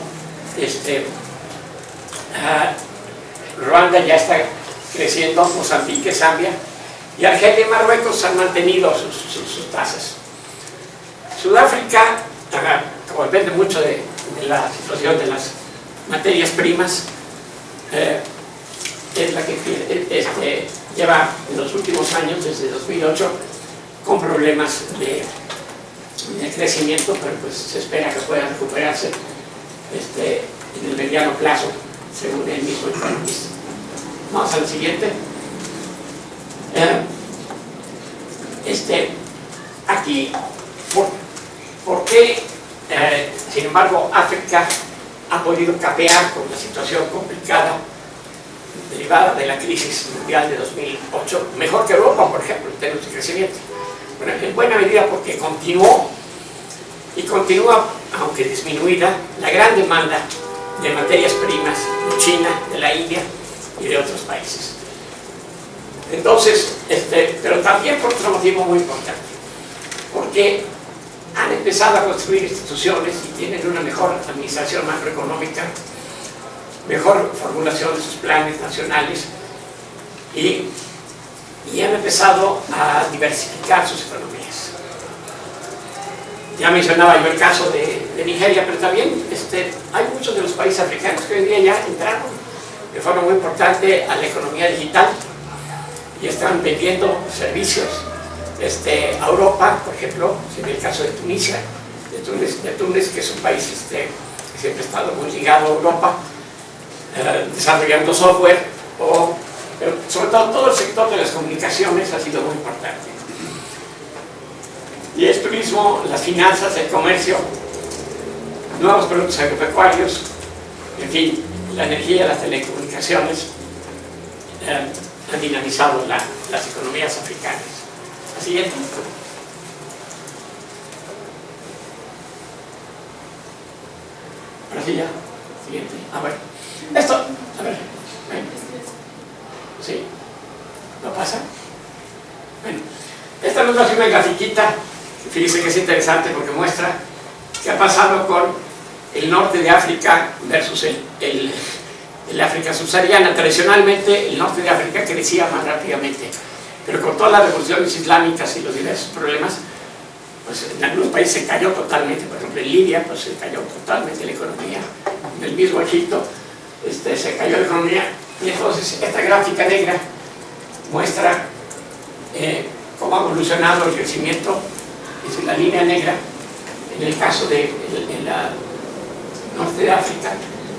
Ruanda ya está creciendo, Mozambique, Zambia, y Argelia y Marruecos han mantenido sus tasas. Sudáfrica, como depende mucho de la situación de las materias primas, es la que lleva en los últimos años, desde 2008, con problemas de crecimiento, pero pues se espera que pueda recuperarse en el mediano plazo, según el mismo economista. Vamos al siguiente. Aquí, ¿por qué, sin embargo, África ha podido capear con la situación complicada derivada de la crisis mundial de 2008, mejor que Europa, por ejemplo, en términos de crecimiento? Bueno, en buena medida porque continuó, y continúa, aunque disminuida, la gran demanda de materias primas de China, de la India y de otros países. Entonces, pero también por otro motivo muy importante, porque han empezado a construir instituciones y tienen una mejor administración macroeconómica, mejor formulación de sus planes nacionales y han empezado a diversificar sus economías. Ya mencionaba yo el caso de Nigeria, pero también hay muchos de los países africanos que hoy en día ya entraron de forma muy importante a la economía digital y están vendiendo servicios a Europa, por ejemplo, en el caso de Tunisia, de Túnez, que es un país que siempre ha estado muy ligado a Europa, desarrollando software, pero sobre todo el sector de las comunicaciones ha sido muy importante. Y el turismo, las finanzas, el comercio, nuevos productos agropecuarios, en fin, la energía, las telecomunicaciones han dinamizado las economías africanas. La siguiente. Ahora sí ya. Siguiente. Bueno. Esto, a ver. ¿Sí? ¿No pasa? Bueno. Esta nos hace una grafiquita. Fíjense que es interesante porque muestra qué ha pasado con el norte de África versus el África subsahariana. Tradicionalmente el norte de África crecía más rápidamente pero con todas las revoluciones islámicas y los diversos problemas, pues en algunos países se cayó totalmente. Por ejemplo, en Libia pues se cayó totalmente la economía, en el mismo Egipto se cayó la economía. Y entonces esta gráfica negra muestra cómo ha evolucionado el crecimiento. Es la línea negra en el caso de la norte de África.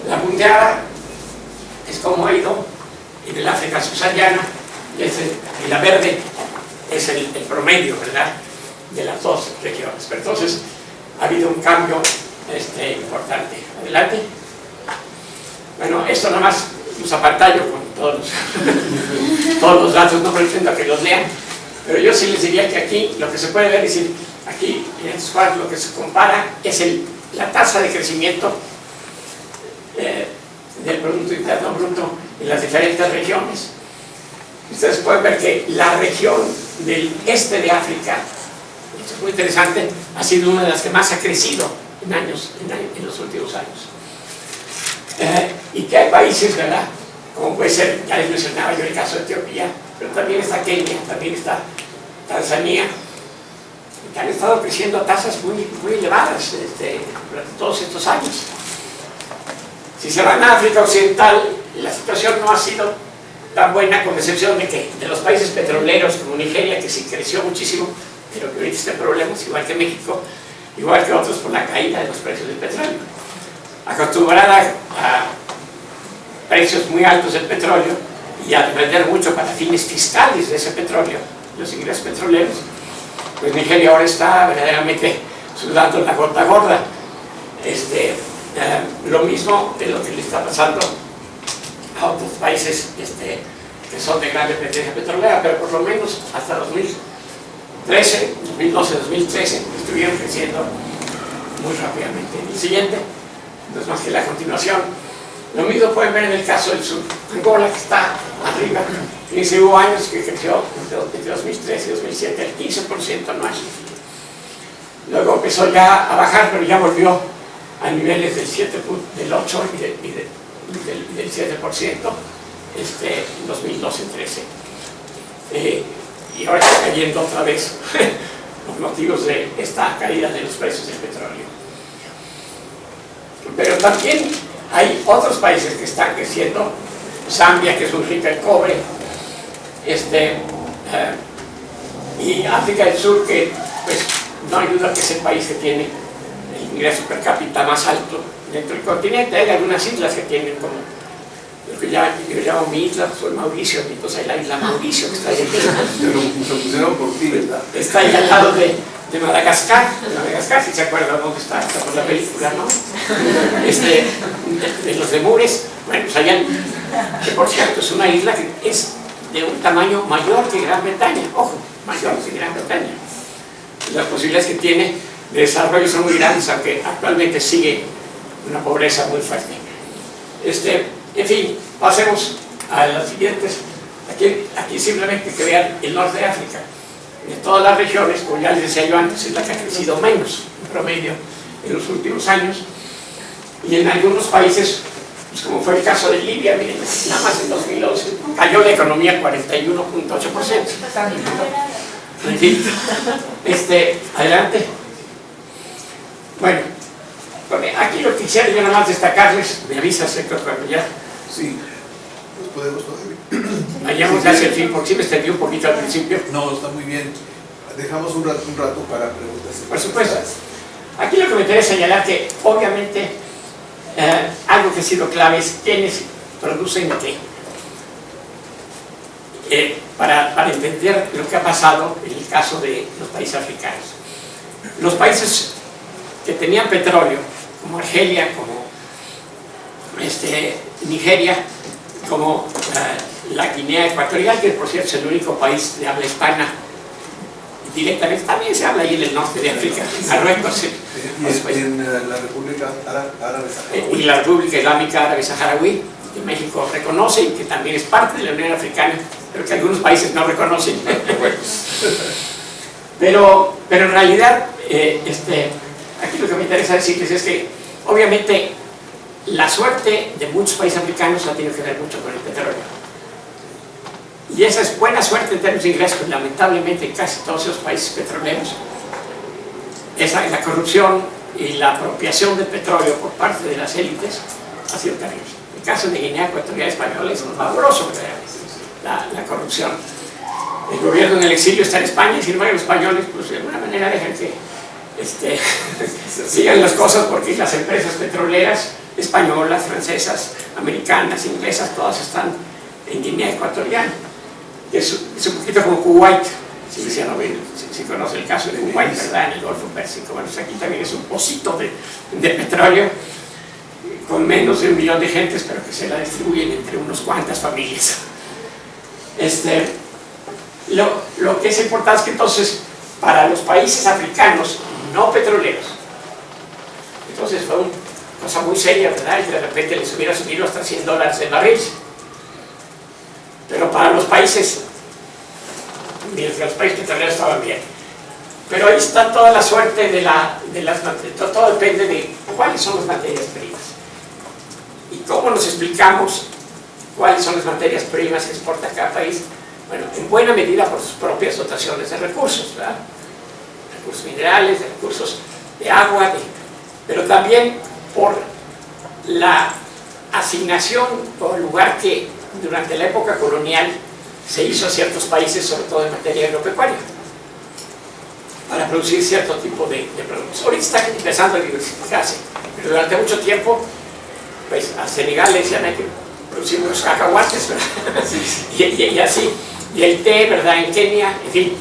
La punteada es como ha ido en el África subsahariana, y la verde es el promedio, ¿verdad?, de las dos regiones. Pero entonces ha habido un cambio importante. Adelante. Bueno, esto nada más los apartallo con todos los datos, no pretendo que los lean, pero yo sí les diría que aquí lo que se puede ver es decir, aquí en estos cuadros lo que se compara es la tasa de crecimiento del Producto Interno Bruto en las diferentes regiones. Ustedes pueden ver que la región del este de África, esto es muy interesante, ha sido una de las que más ha crecido en los últimos años. Y que hay países, ¿verdad?, como puede ser, ya les mencionaba yo el caso de Etiopía, pero también está Kenia, también está Tanzania, que han estado creciendo a tasas muy, muy elevadas durante todos estos años. Si se van a África Occidental, la situación no ha sido tan buena, con excepción de los países petroleros como Nigeria, que sí creció muchísimo, pero que ahorita está en problemas, igual que México, igual que otros por la caída de los precios del petróleo. Acostumbrada a precios muy altos del petróleo y a depender mucho para fines fiscales de ese petróleo, los ingresos petroleros, pues Nigeria ahora está verdaderamente sudando la gota gorda. Lo mismo de lo que le está pasando a otros países que son de gran dependencia petrolera, pero por lo menos hasta 2013, 2012, 2013 estuvieron creciendo muy rápidamente. El siguiente, no es más que la continuación. Lo mismo pueden ver en el caso del sur. Angola, que está arriba, fíjense, hubo años que creció entre 2013 y 2007 el 15% anual. Luego empezó ya a bajar, pero ya volvió a niveles del 8 y del 7% en 2012-13. Y ahora está cayendo otra vez por motivos de esta caída de los precios del petróleo. Pero también hay otros países que están creciendo. Zambia, que es muy rica en cobre, y África del Sur, que pues no ayuda, que es el país que tiene el ingreso per cápita más alto dentro del continente. Hay algunas islas que tienen como lo que yo llamo mi isla, soy Mauricio, entonces hay la isla Mauricio, que está ahí. Se pusieron por ti, ¿verdad? Está ahí al lado de Madagascar. Madagascar, si se acuerdan dónde está por la película, ¿no? De los lemures. Bueno, pues allá, que por cierto es una isla que es de un tamaño mayor que Gran Bretaña, ojo, mayor que Gran Bretaña. Las posibilidades que tiene de desarrollo son muy grandes, aunque actualmente sigue una pobreza muy fuerte. En fin, pasemos a las siguientes. Aquí simplemente que vean el norte de África. De todas las regiones, como ya les decía yo antes, es la que ha crecido menos en promedio en los últimos años. Y en algunos países, pues como fue el caso de Libia, miren, nada más en 2011 cayó la economía 41.8%. En fin, adelante. Bueno, aquí lo que quisiera yo nada más destacarles, me avisas, Héctor, cuando ya. Sí, nos podemos vayamos hacia el fin, porque sí me extendí un poquito al principio. No, está muy bien. Dejamos un rato para preguntas. Por supuesto. Aquí lo que me interesa señalar que, obviamente, algo que ha sido clave es quiénes producen qué. Para entender lo que ha pasado en el caso de los países africanos. Los países que tenían petróleo, como Argelia, como Nigeria, como la Guinea Ecuatorial, que por cierto es el único país de habla hispana directamente, también se habla ahí en el norte de África, Marruecos. Y en la República Árabe Saharaui. Y la República Islámica Árabe Saharaui, que México reconoce y que también es parte de la Unión Africana, pero que algunos países no reconocen. Pero en realidad, aquí lo que me interesa decirles es que, obviamente, la suerte de muchos países africanos ha tenido que ver mucho con el petróleo. y esa es buena suerte en términos de ingresos, pues lamentablemente en casi todos esos países petroleros, la corrupción y la apropiación del petróleo por parte de las élites ha sido terrible. El caso de Guinea Ecuatorial Española es pavoroso, la corrupción. El gobierno en el exilio está en España y sin embargo los españoles, pues de alguna manera dejan que sigan las cosas, porque las empresas petroleras españolas, francesas, americanas, inglesas, todas están en Guinea Ecuatorial. Es un poquito como Kuwait, si conoce el caso de Kuwait, ¿verdad? En el Golfo Pérsico. Bueno, pues aquí también es un pocito de petróleo con menos de 1 millón de gentes, pero que se la distribuyen entre unas cuantas familias. Lo que es importante es que entonces para los países africanos no petroleros, entonces fue una cosa muy seria, ¿verdad? Y de repente les hubiera subido hasta $100 el barril. Pero para los países, mientras que los países petroleros estaban bien. Pero ahí está toda la suerte de las materias, todo depende de cuáles son las materias primas. Y cómo nos explicamos cuáles son las materias primas que exporta cada país. Bueno, en buena medida por sus propias dotaciones de recursos, ¿verdad? Recursos minerales, de recursos de agua, pero también por la asignación o el lugar que durante la época colonial se hizo a ciertos países, sobre todo en materia agropecuaria, para producir cierto tipo de productos. Ahorita están empezando a diversificarse, pero durante mucho tiempo, pues a Senegal le decían hay que producir unos cacahuates, ¿verdad? y así, y el té, ¿verdad? En Kenia, en fin.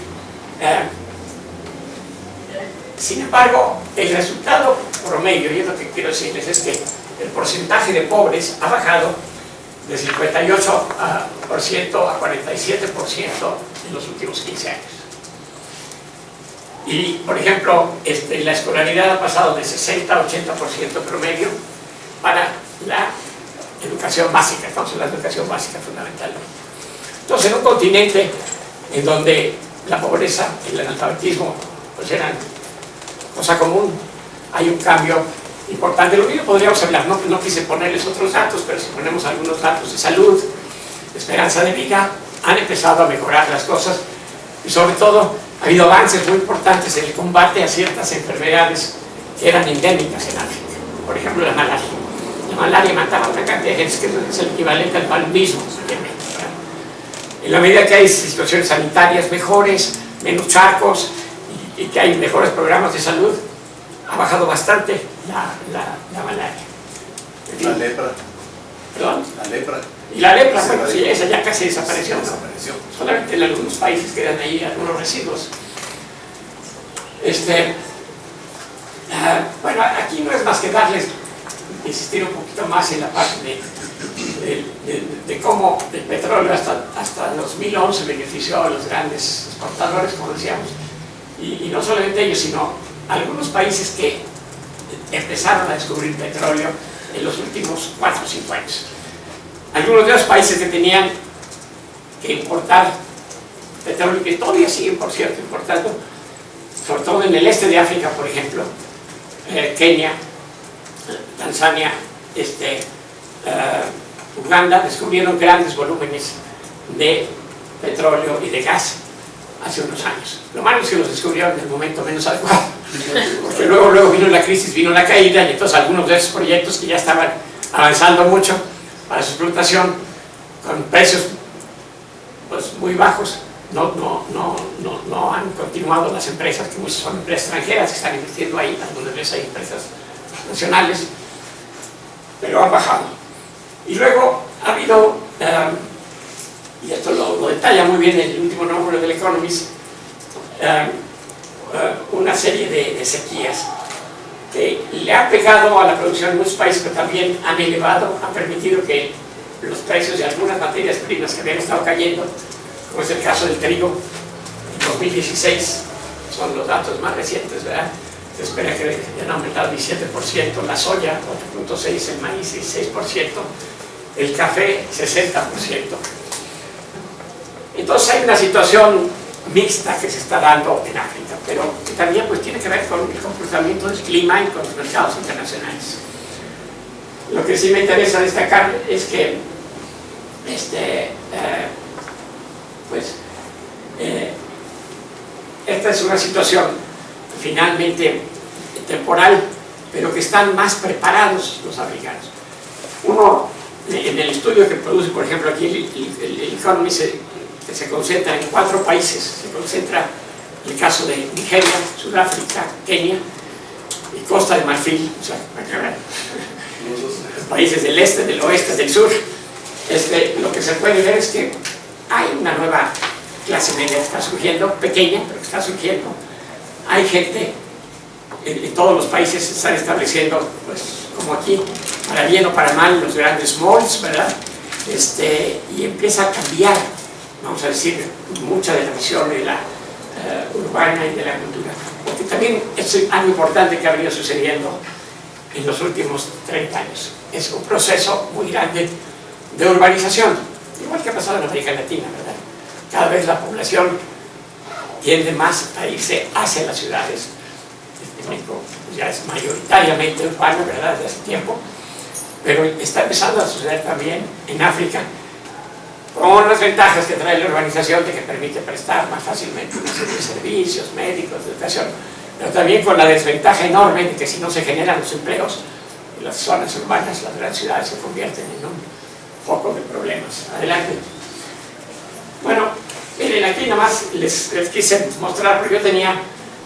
Sin embargo, el resultado promedio, y es lo que quiero decirles, es que el porcentaje de pobres ha bajado de 58% a 47% en los últimos 15 años. Y, por ejemplo, la escolaridad ha pasado de 60 a 80% promedio para la educación básica, entonces la educación básica fundamentalmente. Entonces, en un continente en donde la pobreza y el analfabetismo pues eran cosa común, hay un cambio importante. Lo mismo podríamos hablar, no quise ponerles otros datos, pero si ponemos algunos datos de salud, de esperanza de vida, han empezado a mejorar las cosas y sobre todo ha habido avances muy importantes en el combate a ciertas enfermedades que eran endémicas en África. Por ejemplo, la malaria. La malaria mataba a una cantidad de gente que es el equivalente al paludismo en México. En la medida que hay situaciones sanitarias mejores, menos charcos y que hay mejores programas de salud, ha bajado bastante la malaria. En fin, La lepra. ¿Perdón? La lepra. Y la lepra, bueno, sí, esa ya casi desapareció. Solamente en algunos países quedan ahí algunos residuos. Bueno, aquí no es más que darles, insistir un poquito más en la parte de cómo el petróleo hasta 2011 benefició a los grandes exportadores, como decíamos, y no solamente ellos, sino algunos países que empezaron a descubrir petróleo en los últimos 4 o 5 años. Algunos de los países que tenían que importar petróleo, que todavía siguen, por cierto, importando, sobre todo en el este de África, por ejemplo, Kenia, Tanzania, Uganda, descubrieron grandes volúmenes de petróleo y de gas hace unos años. Lo malo es que los descubrieron en el momento menos adecuado, porque luego vino la crisis, vino la caída, y entonces algunos de esos proyectos que ya estaban avanzando mucho para su explotación con precios pues, muy bajos, no han continuado las empresas, que muchas son empresas extranjeras que están invirtiendo ahí, algunas veces hay empresas nacionales, pero han bajado. Y luego ha habido, y esto lo detalla muy bien el último número del Economist, una serie de sequías que le han pegado a la producción en muchos países, pero también han elevado, han permitido que los precios de algunas materias primas que habían estado cayendo, como es el caso del trigo, en 2016, son los datos más recientes, ¿verdad? Se espera que hayan aumentado 17%, la soya 8.6%, el maíz 16%, el café 60%. Entonces hay una situación mixta que se está dando en África, pero que también pues, tiene que ver con el comportamiento del clima y con los mercados internacionales. Lo que sí me interesa destacar es que pues esta es una situación finalmente temporal, pero que están más preparados los africanos. Uno, en el estudio que produce, por ejemplo, aquí el Economy se concentra en 4 países. Se concentra en el caso de Nigeria, Sudáfrica, Kenia y Costa de Marfil, o sea, los países del este, del oeste, del sur. Lo que se puede ver es que hay una nueva clase media que está surgiendo, pequeña, pero que está surgiendo. Hay gente, en todos los países se están estableciendo, pues, como aquí, para bien o para mal, los grandes malls, ¿verdad? Y empieza a cambiar, vamos a decir, mucha de la visión de la urbana y de la cultura. Porque también es algo importante que ha venido sucediendo en los últimos 30 años. Es un proceso muy grande de urbanización, igual que ha pasado en América Latina, ¿verdad? Cada vez la población tiende más a irse hacia las ciudades. México ya es mayoritariamente urbano, ¿verdad?, desde hace tiempo, pero está empezando a suceder también en África, con las ventajas que trae la urbanización, de que permite prestar más fácilmente una serie de servicios médicos, de educación, pero también con la desventaja enorme de que si no se generan los empleos, las zonas urbanas, las grandes ciudades se convierten en un foco de problemas. Adelante. Bueno, miren, aquí nomás les quise mostrar, porque yo tenía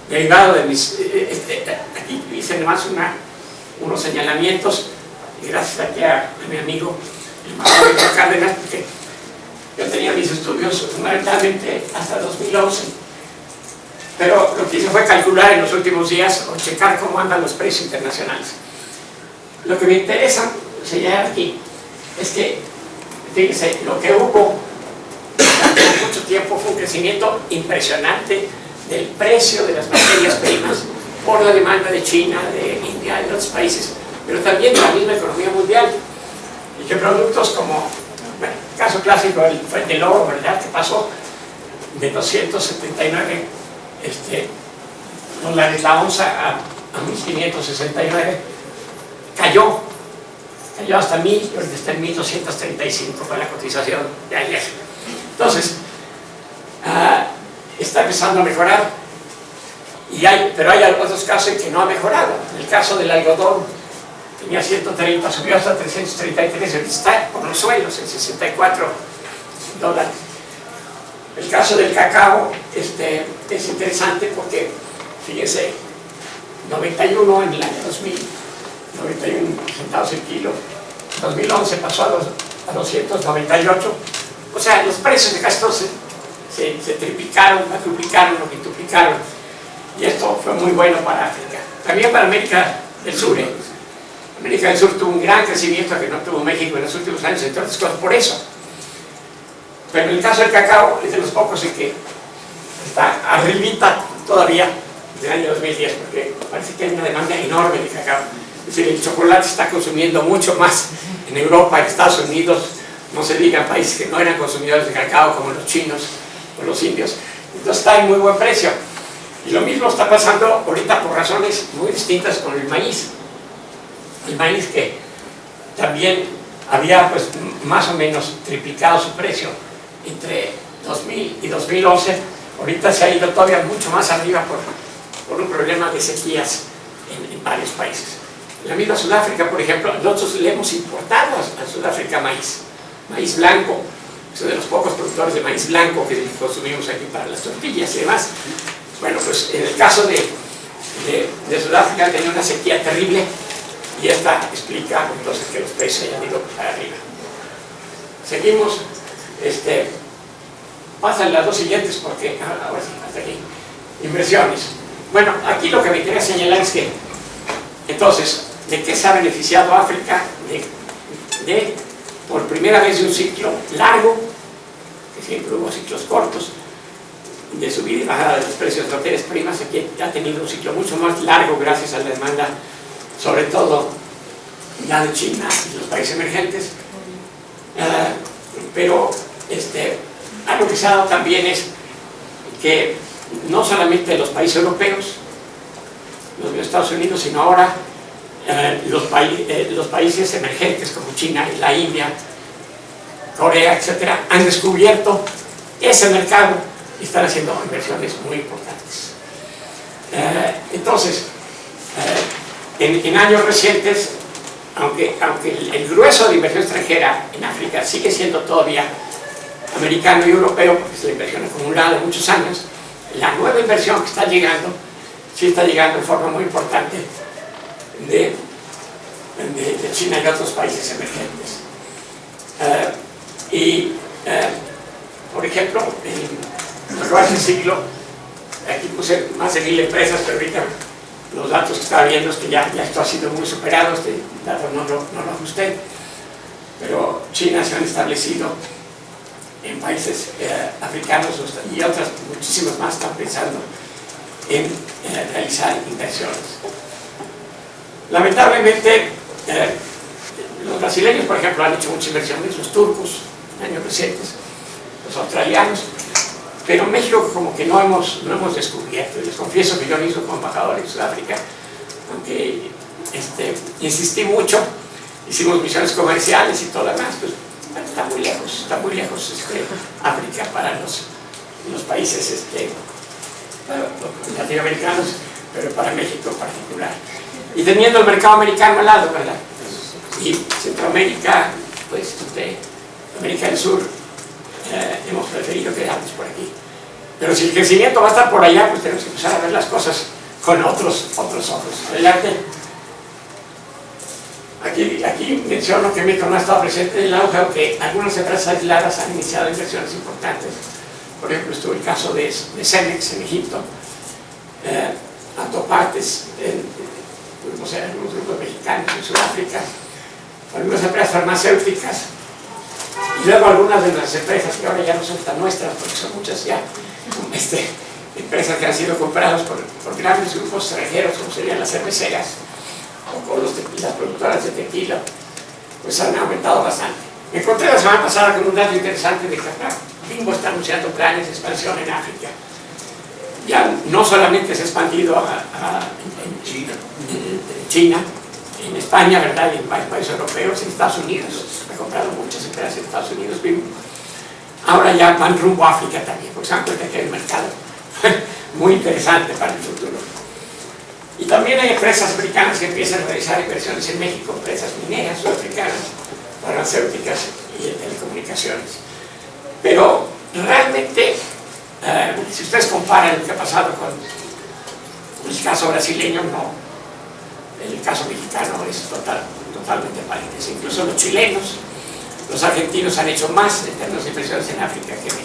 derivado de mis... aquí hice nomás unos señalamientos, y gracias aquí a mi amigo, el maestro Víctor Cárdenas, porque yo tenía mis estudios fundamentalmente hasta 2011, pero lo que hice fue calcular en los últimos días o checar cómo andan los precios internacionales. Lo que me interesa señalar aquí es que, fíjense, lo que hubo durante mucho tiempo fue un crecimiento impresionante del precio de las materias primas por la demanda de China, de India, de otros países, pero también de la misma economía mundial. Y que productos como, bueno, el caso clásico fue el del oro, ¿verdad?, que pasó de 279 dólares la onza a 1569, cayó hasta 1000, y ahorita está en 1235 con la cotización de ayer. Entonces, está empezando a mejorar, pero hay otros casos en que no ha mejorado. En el caso del algodón, tenía 130, subió hasta 333, está por los suelos en 64 dólares. El caso del cacao es interesante porque, fíjense, 91 en el año 2000, 91 centavos el kilo, 2011 pasó a 298, o sea, los precios de casi todos se triplicaron, cuadruplicaron o quintuplicaron, y esto fue muy bueno para África, también para América del Sur. América del Sur tuvo un gran crecimiento que no tuvo México en los últimos años, entre otras cosas por eso. Pero en el caso del cacao es de los pocos en que está arribita todavía del año 2010, porque parece que hay una demanda enorme de cacao. Es decir, el chocolate está consumiendo mucho más en Europa, en Estados Unidos, no se digan países que no eran consumidores de cacao como los chinos o los indios. Entonces está en muy buen precio. Y lo mismo está pasando ahorita por razones muy distintas con el maíz. El maíz que también había, pues, más o menos triplicado su precio entre 2000 y 2011, ahorita se ha ido todavía mucho más arriba por un problema de sequías en varios países. En la misma Sudáfrica, por ejemplo, nosotros le hemos importado a Sudáfrica maíz blanco, es uno de los pocos productores de maíz blanco que consumimos aquí para las tortillas y demás. Bueno, pues en el caso de Sudáfrica tenía una sequía terrible, y esta explica entonces que los precios hayan ido para arriba. Seguimos, pasan las dos siguientes porque ahora sí, hasta aquí. Inversiones. Bueno, aquí lo que me quería señalar es que, entonces, ¿de qué se ha beneficiado África? Por primera vez de un ciclo largo, que siempre hubo ciclos cortos, de subida y bajada de los precios de materias primas. Aquí ha tenido un ciclo mucho más largo gracias a la demanda, sobre todo ya de China y los países emergentes. Pero algo que se ha dado también es que no solamente los países europeos, los de Estados Unidos, sino ahora los países emergentes como China y la India, Corea, etcétera, han descubierto ese mercado y están haciendo inversiones muy importantes. Entonces, en años recientes, aunque el grueso de inversión extranjera en África sigue siendo todavía americano y europeo, porque es la inversión acumulada de muchos años, la nueva inversión que está llegando, sí está llegando en forma muy importante de China y otros países emergentes. Por ejemplo, en el cuarto ciclo, aquí puse más de 1000 empresas, pero ahorita los datos que estaba viendo es que ya esto ha sido muy superado, este dato no lo ajusté, pero China se han establecido en países africanos y otras muchísimas más están pensando en realizar inversiones. Lamentablemente, los brasileños, por ejemplo, han hecho muchas inversiones, los turcos en años recientes, los australianos, pero México como que no hemos descubierto. Y les confieso que yo mismo como embajador en Sudáfrica, aunque insistí mucho, hicimos misiones comerciales y todo lo demás, pues está muy lejos África para los países latinoamericanos, pero para México en particular. Y teniendo el mercado americano al lado, ¿verdad? Y Centroamérica, pues América del Sur, hemos preferido quedarnos por aquí. Pero si el crecimiento va a estar por allá, pues tenemos que empezar a ver las cosas con otros ojos. Adelante. Aquí menciono que México no ha estado presente en el auge, aunque algunas empresas aisladas han iniciado inversiones importantes. Por ejemplo, estuvo el caso de Cemex en Egipto, autopartes, algunos grupos mexicanos en Sudáfrica, algunas empresas farmacéuticas, y luego algunas de las empresas que ahora ya no son tan nuestras, porque son muchas ya, empresas que han sido compradas por grandes grupos extranjeros, como serían las cerveceras, o las productoras de tequila, pues han aumentado bastante. Me encontré la semana pasada con un dato interesante de que Bimbo está anunciando planes de expansión en África. Ya no solamente se ha expandido en China, en España, ¿verdad? Y en varios países europeos, en Estados Unidos. Ha comprado muchas empresas en Estados Unidos, Bimbo. Ahora ya van rumbo a África también, porque se dan cuenta que hay un mercado muy interesante para el futuro. Y también hay empresas africanas que empiezan a realizar inversiones en México, empresas mineras sudafricanas, farmacéuticas y de telecomunicaciones. Pero realmente, si ustedes comparan lo que ha pasado con el caso brasileño, no. El caso mexicano es totalmente válido. Incluso los chilenos, los argentinos han hecho más en términos de inversiones en África que México.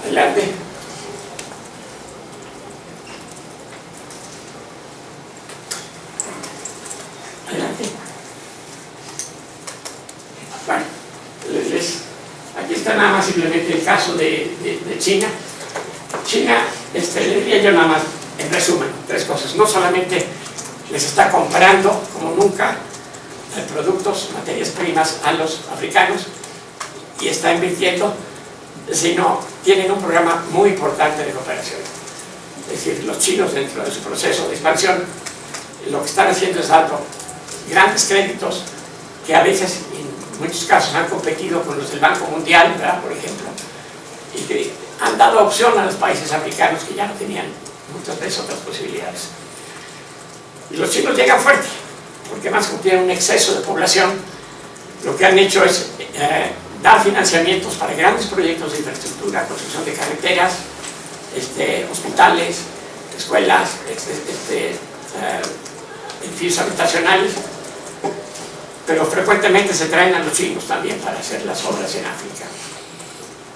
Adelante. Bueno, aquí está nada más simplemente el caso de China. China, le diría yo nada más, en resumen, 3 cosas. No solamente les está comprando, como nunca, productos, materias primas a los africanos y está invirtiendo, sino tienen un programa muy importante de cooperación. Es decir, los chinos, dentro de su proceso de expansión, lo que están haciendo es dando grandes créditos que a veces, en muchos casos, han competido con los del Banco Mundial, ¿verdad? Por ejemplo, y que han dado opción a los países africanos que ya no tenían muchas veces otras posibilidades. Y los chinos llegan fuerte, porque más como tienen un exceso de población, lo que han hecho es dar financiamientos para grandes proyectos de infraestructura, construcción de carreteras, hospitales, escuelas, edificios habitacionales, pero frecuentemente se traen a los chinos también para hacer las obras en África.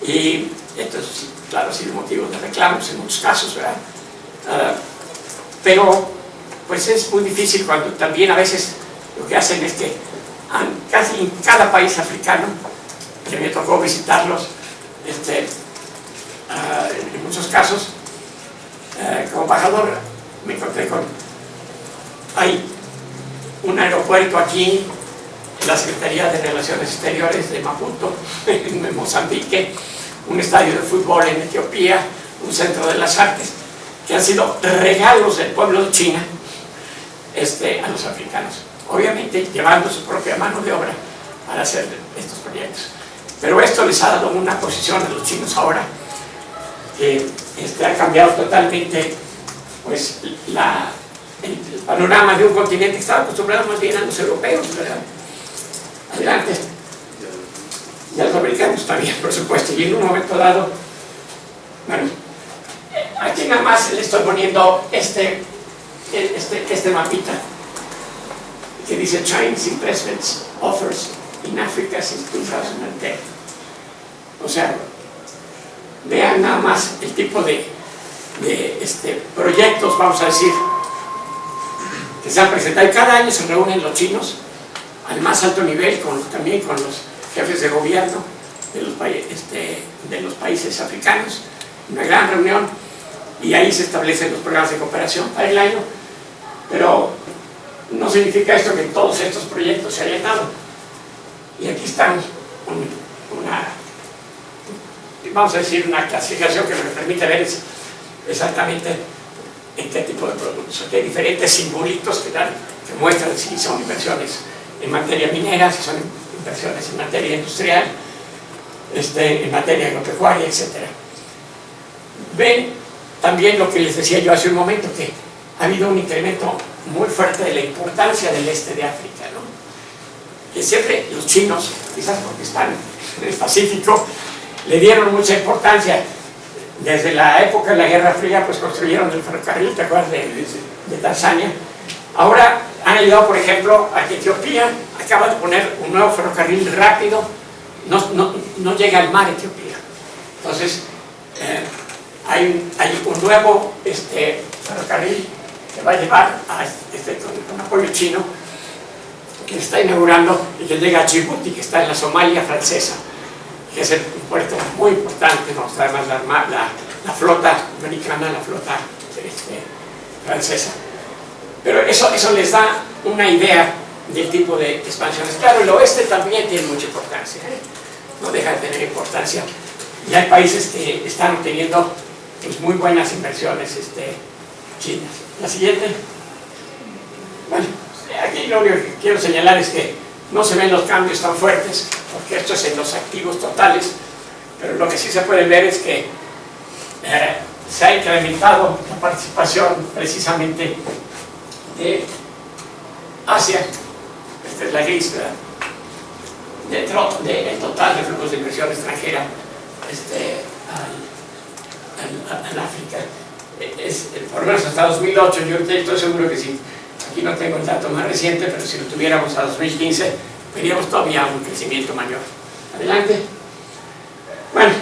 Y esto es, claro, ha sido motivo de reclamos en muchos casos, ¿verdad? Pero pues es muy difícil cuando también a veces lo que hacen es que casi en cada país africano, que me tocó visitarlos, en muchos casos, como embajador me encontré con, hay un aeropuerto aquí en la Secretaría de Relaciones Exteriores de Maputo, en Mozambique, un estadio de fútbol en Etiopía, un centro de las artes, que han sido regalos del pueblo de China a los africanos, obviamente llevando su propia mano de obra para hacer estos proyectos. Pero esto les ha dado una posición a los chinos ahora que ha cambiado totalmente pues, el panorama de un continente que estaba acostumbrado más bien a los europeos, ¿verdad? Adelante. Y a los americanos también, por supuesto. Y en un momento dado, bueno, aquí nada más le estoy poniendo este mapita que dice Chinese Investments Offers in Africa since 2010. O sea, vean nada más el tipo de proyectos, vamos a decir, que se han presentado. Y cada año se reúnen los chinos al más alto nivel, también con los jefes de gobierno de los países africanos, una gran reunión, y ahí se establecen los programas de cooperación para el año, pero no significa esto que todos estos proyectos se hayan dado. Y aquí están vamos a decir, una clasificación que me permite ver exactamente en qué tipo de productos. Aquí hay diferentes simbolitos que muestran si son inversiones en materia minera, si son inversiones en materia industrial, en materia agropecuaria, etc. Ven también lo que les decía yo hace un momento, que ha habido un incremento muy fuerte de la importancia del este de África, ¿no? Que siempre los chinos, quizás porque están en el Pacífico, le dieron mucha importancia. Desde la época de la Guerra Fría, pues construyeron el ferrocarril, ¿te acuerdas de Tanzania? Ahora han ayudado, por ejemplo, a que Etiopía acaba de poner un nuevo ferrocarril rápido, no llega al mar Etiopía. Entonces, hay un nuevo ferrocarril que va a llevar con apoyo chino, que se está inaugurando y que llega a Djibouti, que está en la Somalia francesa, que es un puerto muy importante, ¿no? Además la flota americana, la flota francesa. Pero eso les da una idea del tipo de expansiones. Claro, el oeste también tiene mucha importancia, ¿eh? No deja de tener importancia. Y hay países que están obteniendo pues, muy buenas inversiones chinas. La siguiente. Bueno, aquí lo único que quiero señalar es que no se ven los cambios tan fuertes, porque esto es en los activos totales, pero lo que sí se puede ver es que se ha incrementado la participación precisamente de Asia. Esta es la gris, ¿verdad? Dentro del total de flujos de inversión extranjera al África. Por lo menos hasta 2008, yo estoy seguro que sí. Aquí no tengo el dato más reciente, pero si lo tuviéramos a 2015, veríamos todavía un crecimiento mayor. Adelante. Bueno,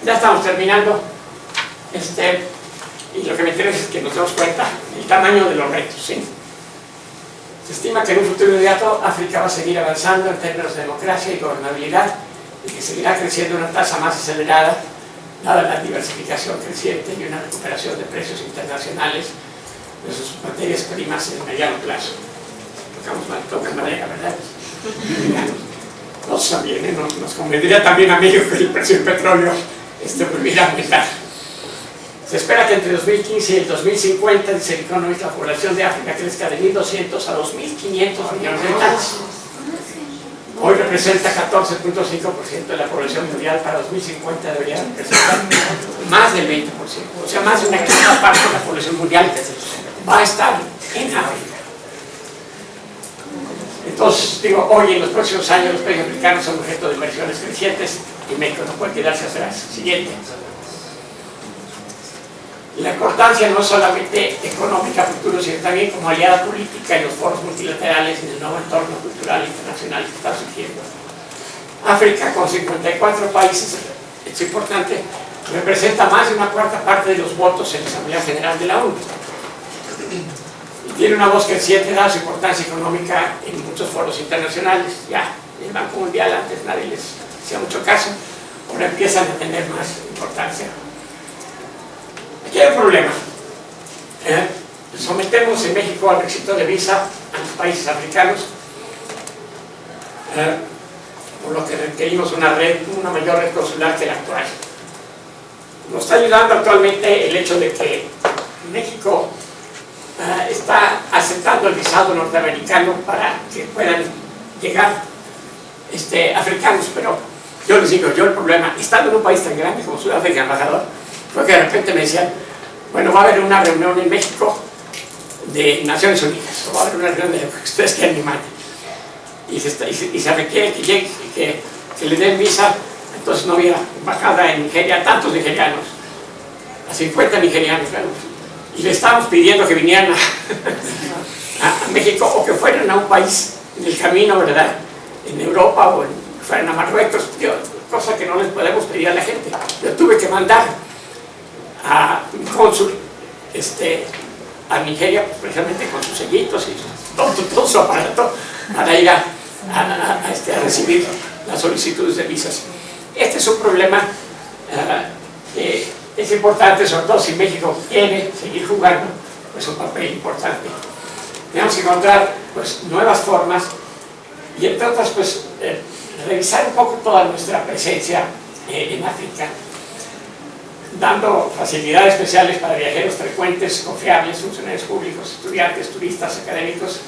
ya estamos terminando. Y lo que me interesa es que nos demos cuenta del tamaño de los retos, ¿sí? Se estima que en un futuro inmediato África va a seguir avanzando en términos de democracia y gobernabilidad y que seguirá creciendo a una tasa más acelerada, dada la diversificación creciente y una recuperación de precios internacionales de sus materias primas en el mediano plazo. Tocan madera, ¿verdad? Nosotros también, ¿eh? Nos convendría también a México que el precio del petróleo volviera a aumentar. Se espera que entre 2015 y el 2050, dice el Economist, la población de África crezca de 1.200 a 2.500 millones de habitantes. Hoy representa 14.5% de la población mundial. Para 2050 debería representar más del 20%. O sea, más de una quinta parte de la población mundial va a estar en África. Entonces, digo, hoy en los próximos años los países africanos son objeto de inversiones crecientes y México no puede quedarse atrás. Siguiente. La importancia no solamente económica futuro, sino también como aliada política en los foros multilaterales en el nuevo entorno cultural internacional que está surgiendo. África, con 54 países, es importante, representa más de una cuarta parte de los votos en la Asamblea General de la ONU. Y tiene una voz creciente, dada su importancia económica en muchos foros internacionales. Ya, el Banco Mundial antes nadie les hacía mucho caso, ahora empiezan a tener más importancia. Aquí hay un problema. Sometemos en México al requisito de visa a los países africanos, por lo que requerimos una mayor red consular que la actual. Nos está ayudando actualmente el hecho de que México está aceptando el visado norteamericano para que puedan llegar africanos, pero yo les digo, yo el problema, estando en un país tan grande como Sudáfrica, embajador, fue que de repente me decían, bueno, va a haber una reunión en México de Naciones Unidas, o va a haber una reunión de lo que ustedes quieran y manden. Y se requiere que le den visa. Entonces no había embajada en Nigeria, tantos nigerianos, a 50 nigerianos, claro. Y le estábamos pidiendo que vinieran a México o que fueran a un país en el camino, ¿verdad? En Europa o fueran a Marruecos, cosa que no les podemos pedir a la gente. Yo tuve que mandar a un cónsul a Nigeria, precisamente con sus sellitos y todo su aparato, para ir a recibir las solicitudes de visas. Este es un problema que es importante, sobre todo si México quiere seguir jugando pues un papel importante. Tenemos que encontrar pues nuevas formas y entre otras pues revisar un poco toda nuestra presencia en África, dando facilidades especiales para viajeros frecuentes, confiables, funcionarios públicos, estudiantes, turistas, académicos,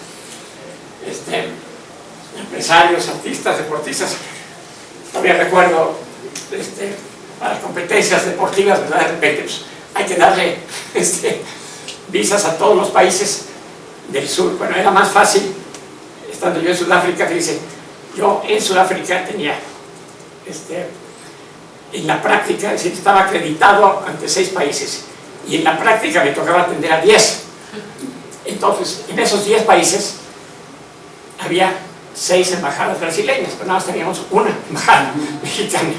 empresarios, artistas, deportistas. Todavía recuerdo, para competencias deportivas, ¿verdad? De repente pues, hay que darle visas a todos los países del sur. Bueno, era más fácil, estando yo en Sudáfrica, fíjense, yo en Sudáfrica tenía, en la práctica, es decir, estaba acreditado ante 6 países, y en la práctica me tocaba atender a 10. Entonces, en esos 10 países había 6 embajadas brasileñas, pero nada más teníamos una embajada mexicana.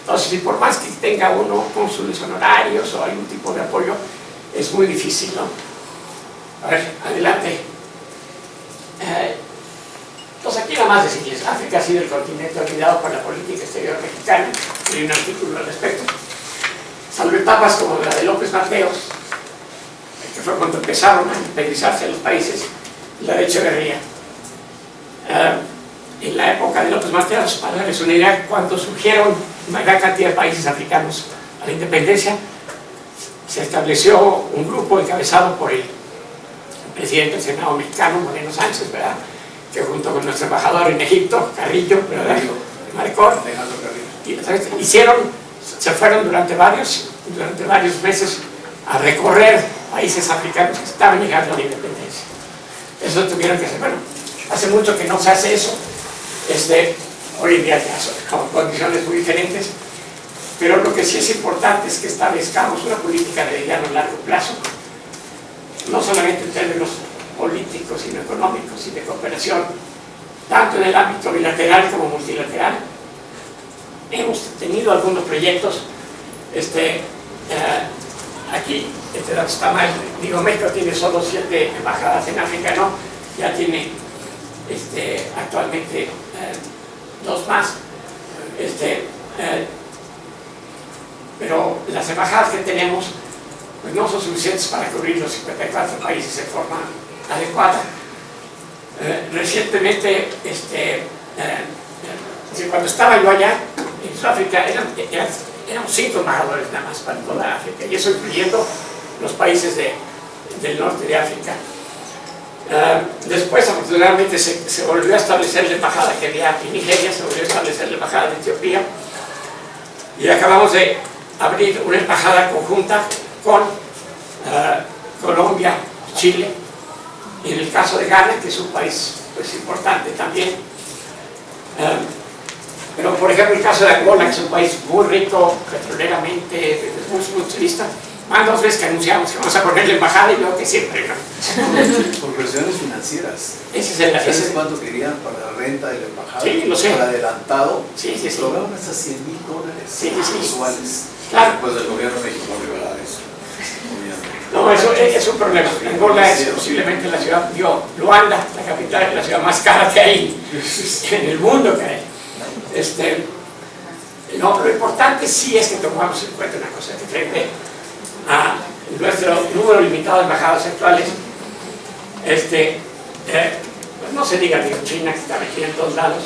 Entonces, y por más que tenga uno cónsules honorarios o algún tipo de apoyo, es muy difícil, ¿no? A ver, adelante. Entonces, aquí nada más decirles, África ha sido el continente olvidado por la política exterior mexicana, hay un artículo al respecto. Salvo etapas como la de López Mateos, que fue cuando empezaron a integrizarse a los países, la de Echeverría. En la época de López Mateos, para darles una idea, cuando surgieron una gran cantidad de países africanos a la independencia, se estableció un grupo encabezado por el presidente del Senado mexicano, Moreno Sánchez, ¿verdad? Que junto con nuestro embajador en Egipto, Carrillo, ¿verdad? Marcor, se fueron durante varios meses a recorrer países africanos que estaban llegando a la independencia. Eso tuvieron que hacer. Bueno, hace mucho que no se hace eso. Hoy en día ya son con condiciones muy diferentes, pero lo que sí es importante es que establezcamos una política de mediano y largo plazo, no solamente en términos políticos, sino económicos y de cooperación, tanto en el ámbito bilateral como multilateral. Hemos tenido algunos proyectos, aquí, este dato está mal, digo, México tiene solo 7 embajadas en África, ¿no? Ya tiene actualmente 2 más, pero las embajadas que tenemos pues no son suficientes para cubrir los 54 países de forma adecuada. Recientemente, cuando estaba yo allá en Sudáfrica, éramos 5 embajadores nada más para toda África, y eso incluyendo los países del norte de África. Después, afortunadamente, se volvió a establecer la embajada que había en Nigeria, se volvió a establecer la embajada de Etiopía, y acabamos de abrir una embajada conjunta con Colombia, Chile, y en el caso de Ghana, que es un país pues, importante también. Pero, por ejemplo, el caso de Angola, que es un país muy rico petroleramente, muy turista, más 2 veces que anunciamos que vamos a poner la embajada y yo que siempre, ¿no? Por presiones financieras. ¿Sabes cuánto querían para la renta de la embajada? Sí, lo sé. Para adelantado. Sí. Lograron hasta $100,000 mensuales. Claro. Después del gobierno mexicano liberar eso. No, eso es un problema. Angola es posiblemente la ciudad, Luanda, la capital, es la ciudad más cara que hay en el mundo que hay. Lo importante sí es que tomamos en cuenta una cosa, que frente a nuestro número limitado de embajadas actuales, pues no se diga digo, China, que está aquí en todos lados,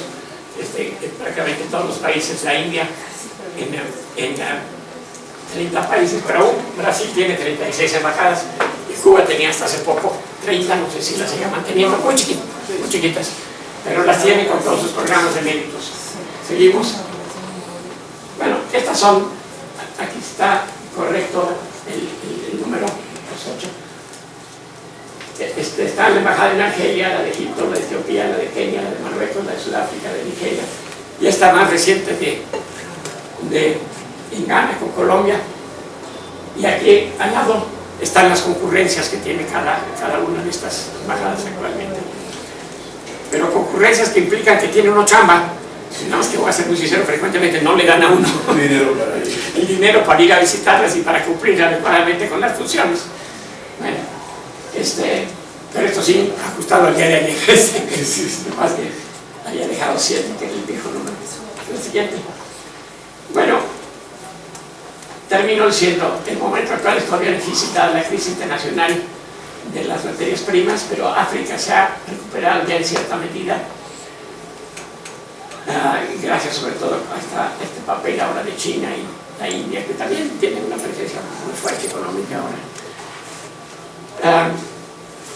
prácticamente en todos los países, la India, en 30 países, pero aún Brasil tiene 36 embajadas y Cuba tenía hasta hace poco 30, no sé si las sigue manteniendo, muy chiquitas, pero las tiene con todos sus programas de médicos. Seguimos. estas son, aquí está correcto el número, los 8. Está la embajada en Argelia, la de Egipto, la de Etiopía, la de Kenia, la de Marruecos, la de Sudáfrica, la de Nigeria, y esta más reciente en Ghana con Colombia. Y aquí al lado están las concurrencias que tiene cada una de estas embajadas actualmente. Pero concurrencias que implican que tiene uno chamba. No, es que voy a ser muy sincero, frecuentemente no le dan a uno el dinero para ir a visitarlas y para cumplir adecuadamente con las funciones. Bueno, pero esto sí, ajustado al día de ayer. Más que había dejado 7, que es el viejo número. El siguiente. Bueno, termino diciendo, el momento actual es todavía difícil dada la crisis internacional de las materias primas, pero África se ha recuperado ya en cierta medida. Gracias sobre todo a este papel ahora de China y la India, que también tienen una presencia muy fuerte económica ahora.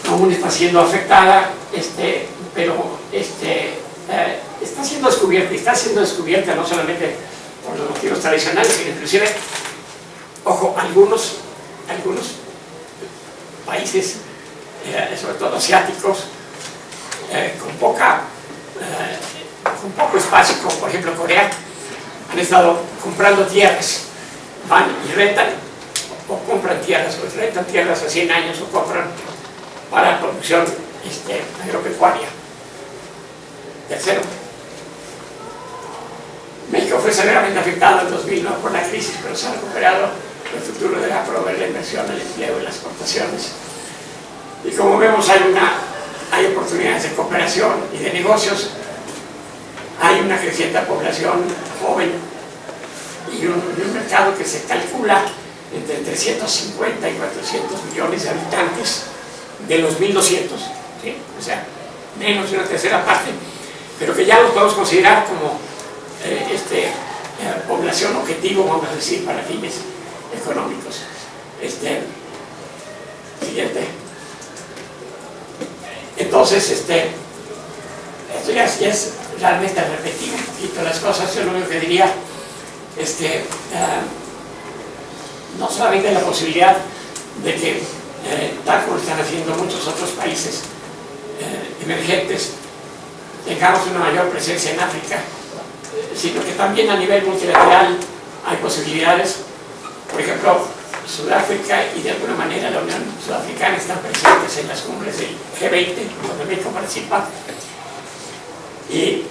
Aún está siendo afectada, pero está siendo descubierta no solamente por los motivos tradicionales, sino inclusive, ojo, algunos países, sobre todo asiáticos, con poco espacio, como por ejemplo Corea, han estado comprando tierras, van y rentan o compran tierras, o rentan tierras a 100 años o compran para producción agropecuaria. Tercero, México fue severamente afectado en 2009 por la crisis, pero se ha recuperado. El futuro deberá proveer la inversión, el empleo y las exportaciones. Y como vemos, hay oportunidades de cooperación y de negocios. Hay una creciente población joven y un mercado que se calcula entre 350 y 400 millones de habitantes de los 1200, ¿sí? O sea, menos de una tercera parte, pero que ya los podemos considerar como población objetivo, vamos a decir, para fines económicos. Siguiente. Entonces, esto ya es realmente repetir un poquito las cosas. Yo lo único que diría no solamente la posibilidad de que tal como están haciendo muchos otros países emergentes, tengamos una mayor presencia en África, sino que también a nivel multilateral hay posibilidades. Por ejemplo, Sudáfrica y de alguna manera la Unión Sudafricana están presentes en las cumbres del G20, donde México participa. Y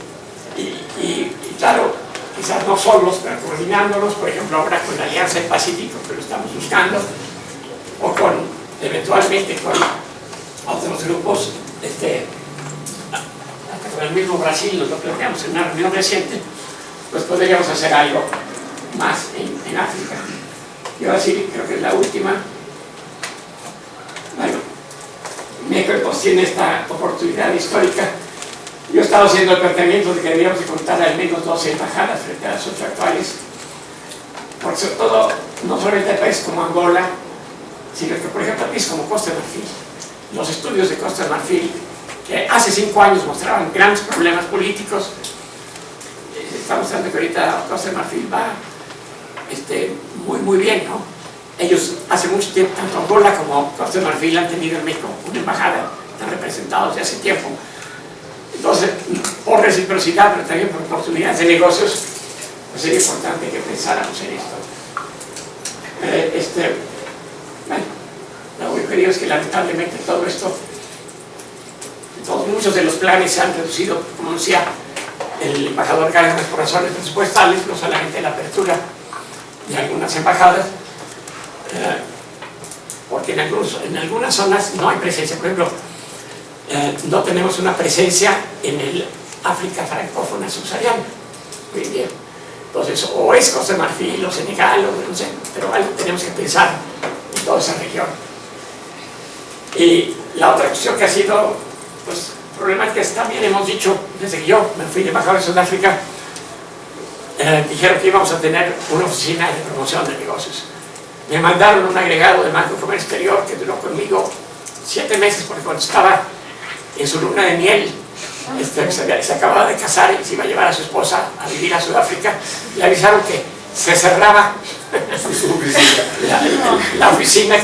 claro, quizás no solos, pero coordinándonos, por ejemplo, ahora con la Alianza del Pacífico, que lo estamos buscando, o eventualmente con otros grupos, hasta con el mismo Brasil, nos lo planteamos en una reunión reciente, pues podríamos hacer algo más en África. Y ahora sí, creo que es la última. Bueno, México pues tiene esta oportunidad histórica. Yo he estado haciendo el planteamiento de que deberíamos de contar al menos 12 embajadas frente a las 8 actuales, porque sobre todo, no solamente hay países como Angola, sino que, por ejemplo, países como Costa de Marfil. Los estudios de Costa de Marfil, que hace 5 años mostraban grandes problemas políticos, está mostrando que ahorita Costa de Marfil va muy bien, ¿no? Ellos hace mucho tiempo, tanto Angola como Costa de Marfil han tenido en México una embajada, están representados desde hace tiempo. Entonces, por reciprocidad, pero también por oportunidades de negocios, pues sería importante que pensáramos en esto. Bueno, lo único que digo es que lamentablemente todo esto, muchos de los planes se han reducido, como decía el embajador Gárdenas, por razones presupuestales, no solamente la apertura de algunas embajadas, porque en algunas zonas no hay presencia. Por ejemplo, no tenemos una presencia en el África francófona subsahariana hoy en día. Entonces, o es Costa de Marfil, o Senegal, o no sé, pero algo tenemos que pensar en toda esa región. Y la otra cuestión que ha sido, pues, problemática es también hemos dicho, desde que yo me fui de embajador de Sudáfrica, dijeron que íbamos a tener una oficina de promoción de negocios. Me mandaron un agregado del Banco de Comercio Exterior que duró conmigo 7 meses, porque cuando estaba en su luna de miel, se acababa de casar y se iba a llevar a su esposa a vivir a Sudáfrica, le avisaron que se cerraba Su oficina. la oficina,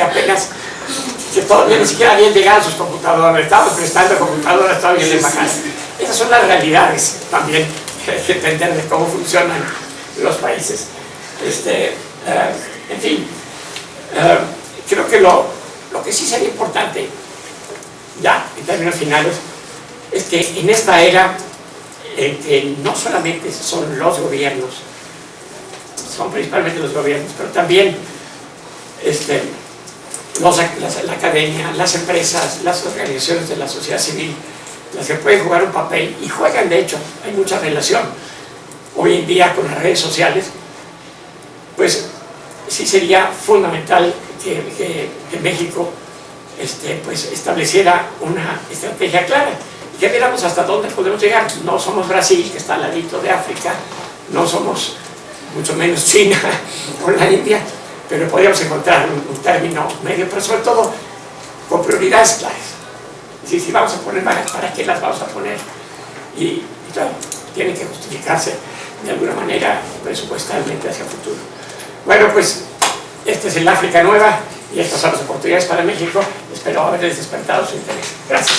que todavía ni siquiera habían llegado sus computadoras, estaban prestando computadoras todavía en la embajada. Esas son las realidades también, hay que entender de cómo funcionan los países. En fin, creo que lo que sí sería importante, ya en términos finales, es que en esta era en que no solamente son los gobiernos, son principalmente los gobiernos, pero también la academia, las empresas, las organizaciones de la sociedad civil, las que pueden jugar un papel, y juegan de hecho, hay mucha relación hoy en día con las redes sociales, pues sí sería fundamental que México pues estableciera una estrategia clara, y que viéramos hasta dónde podemos llegar. No somos Brasil, que está al ladito de África, no somos mucho menos China o la India, pero podríamos encontrar un término medio, pero sobre todo con prioridades claras. Si vamos a poner vagas, ¿para qué las vamos a poner? Y claro, tienen que justificarse de alguna manera presupuestalmente hacia el futuro. Bueno, pues este es el África Nueva y estas son las oportunidades para México. Espero haberles despertado su interés. Gracias.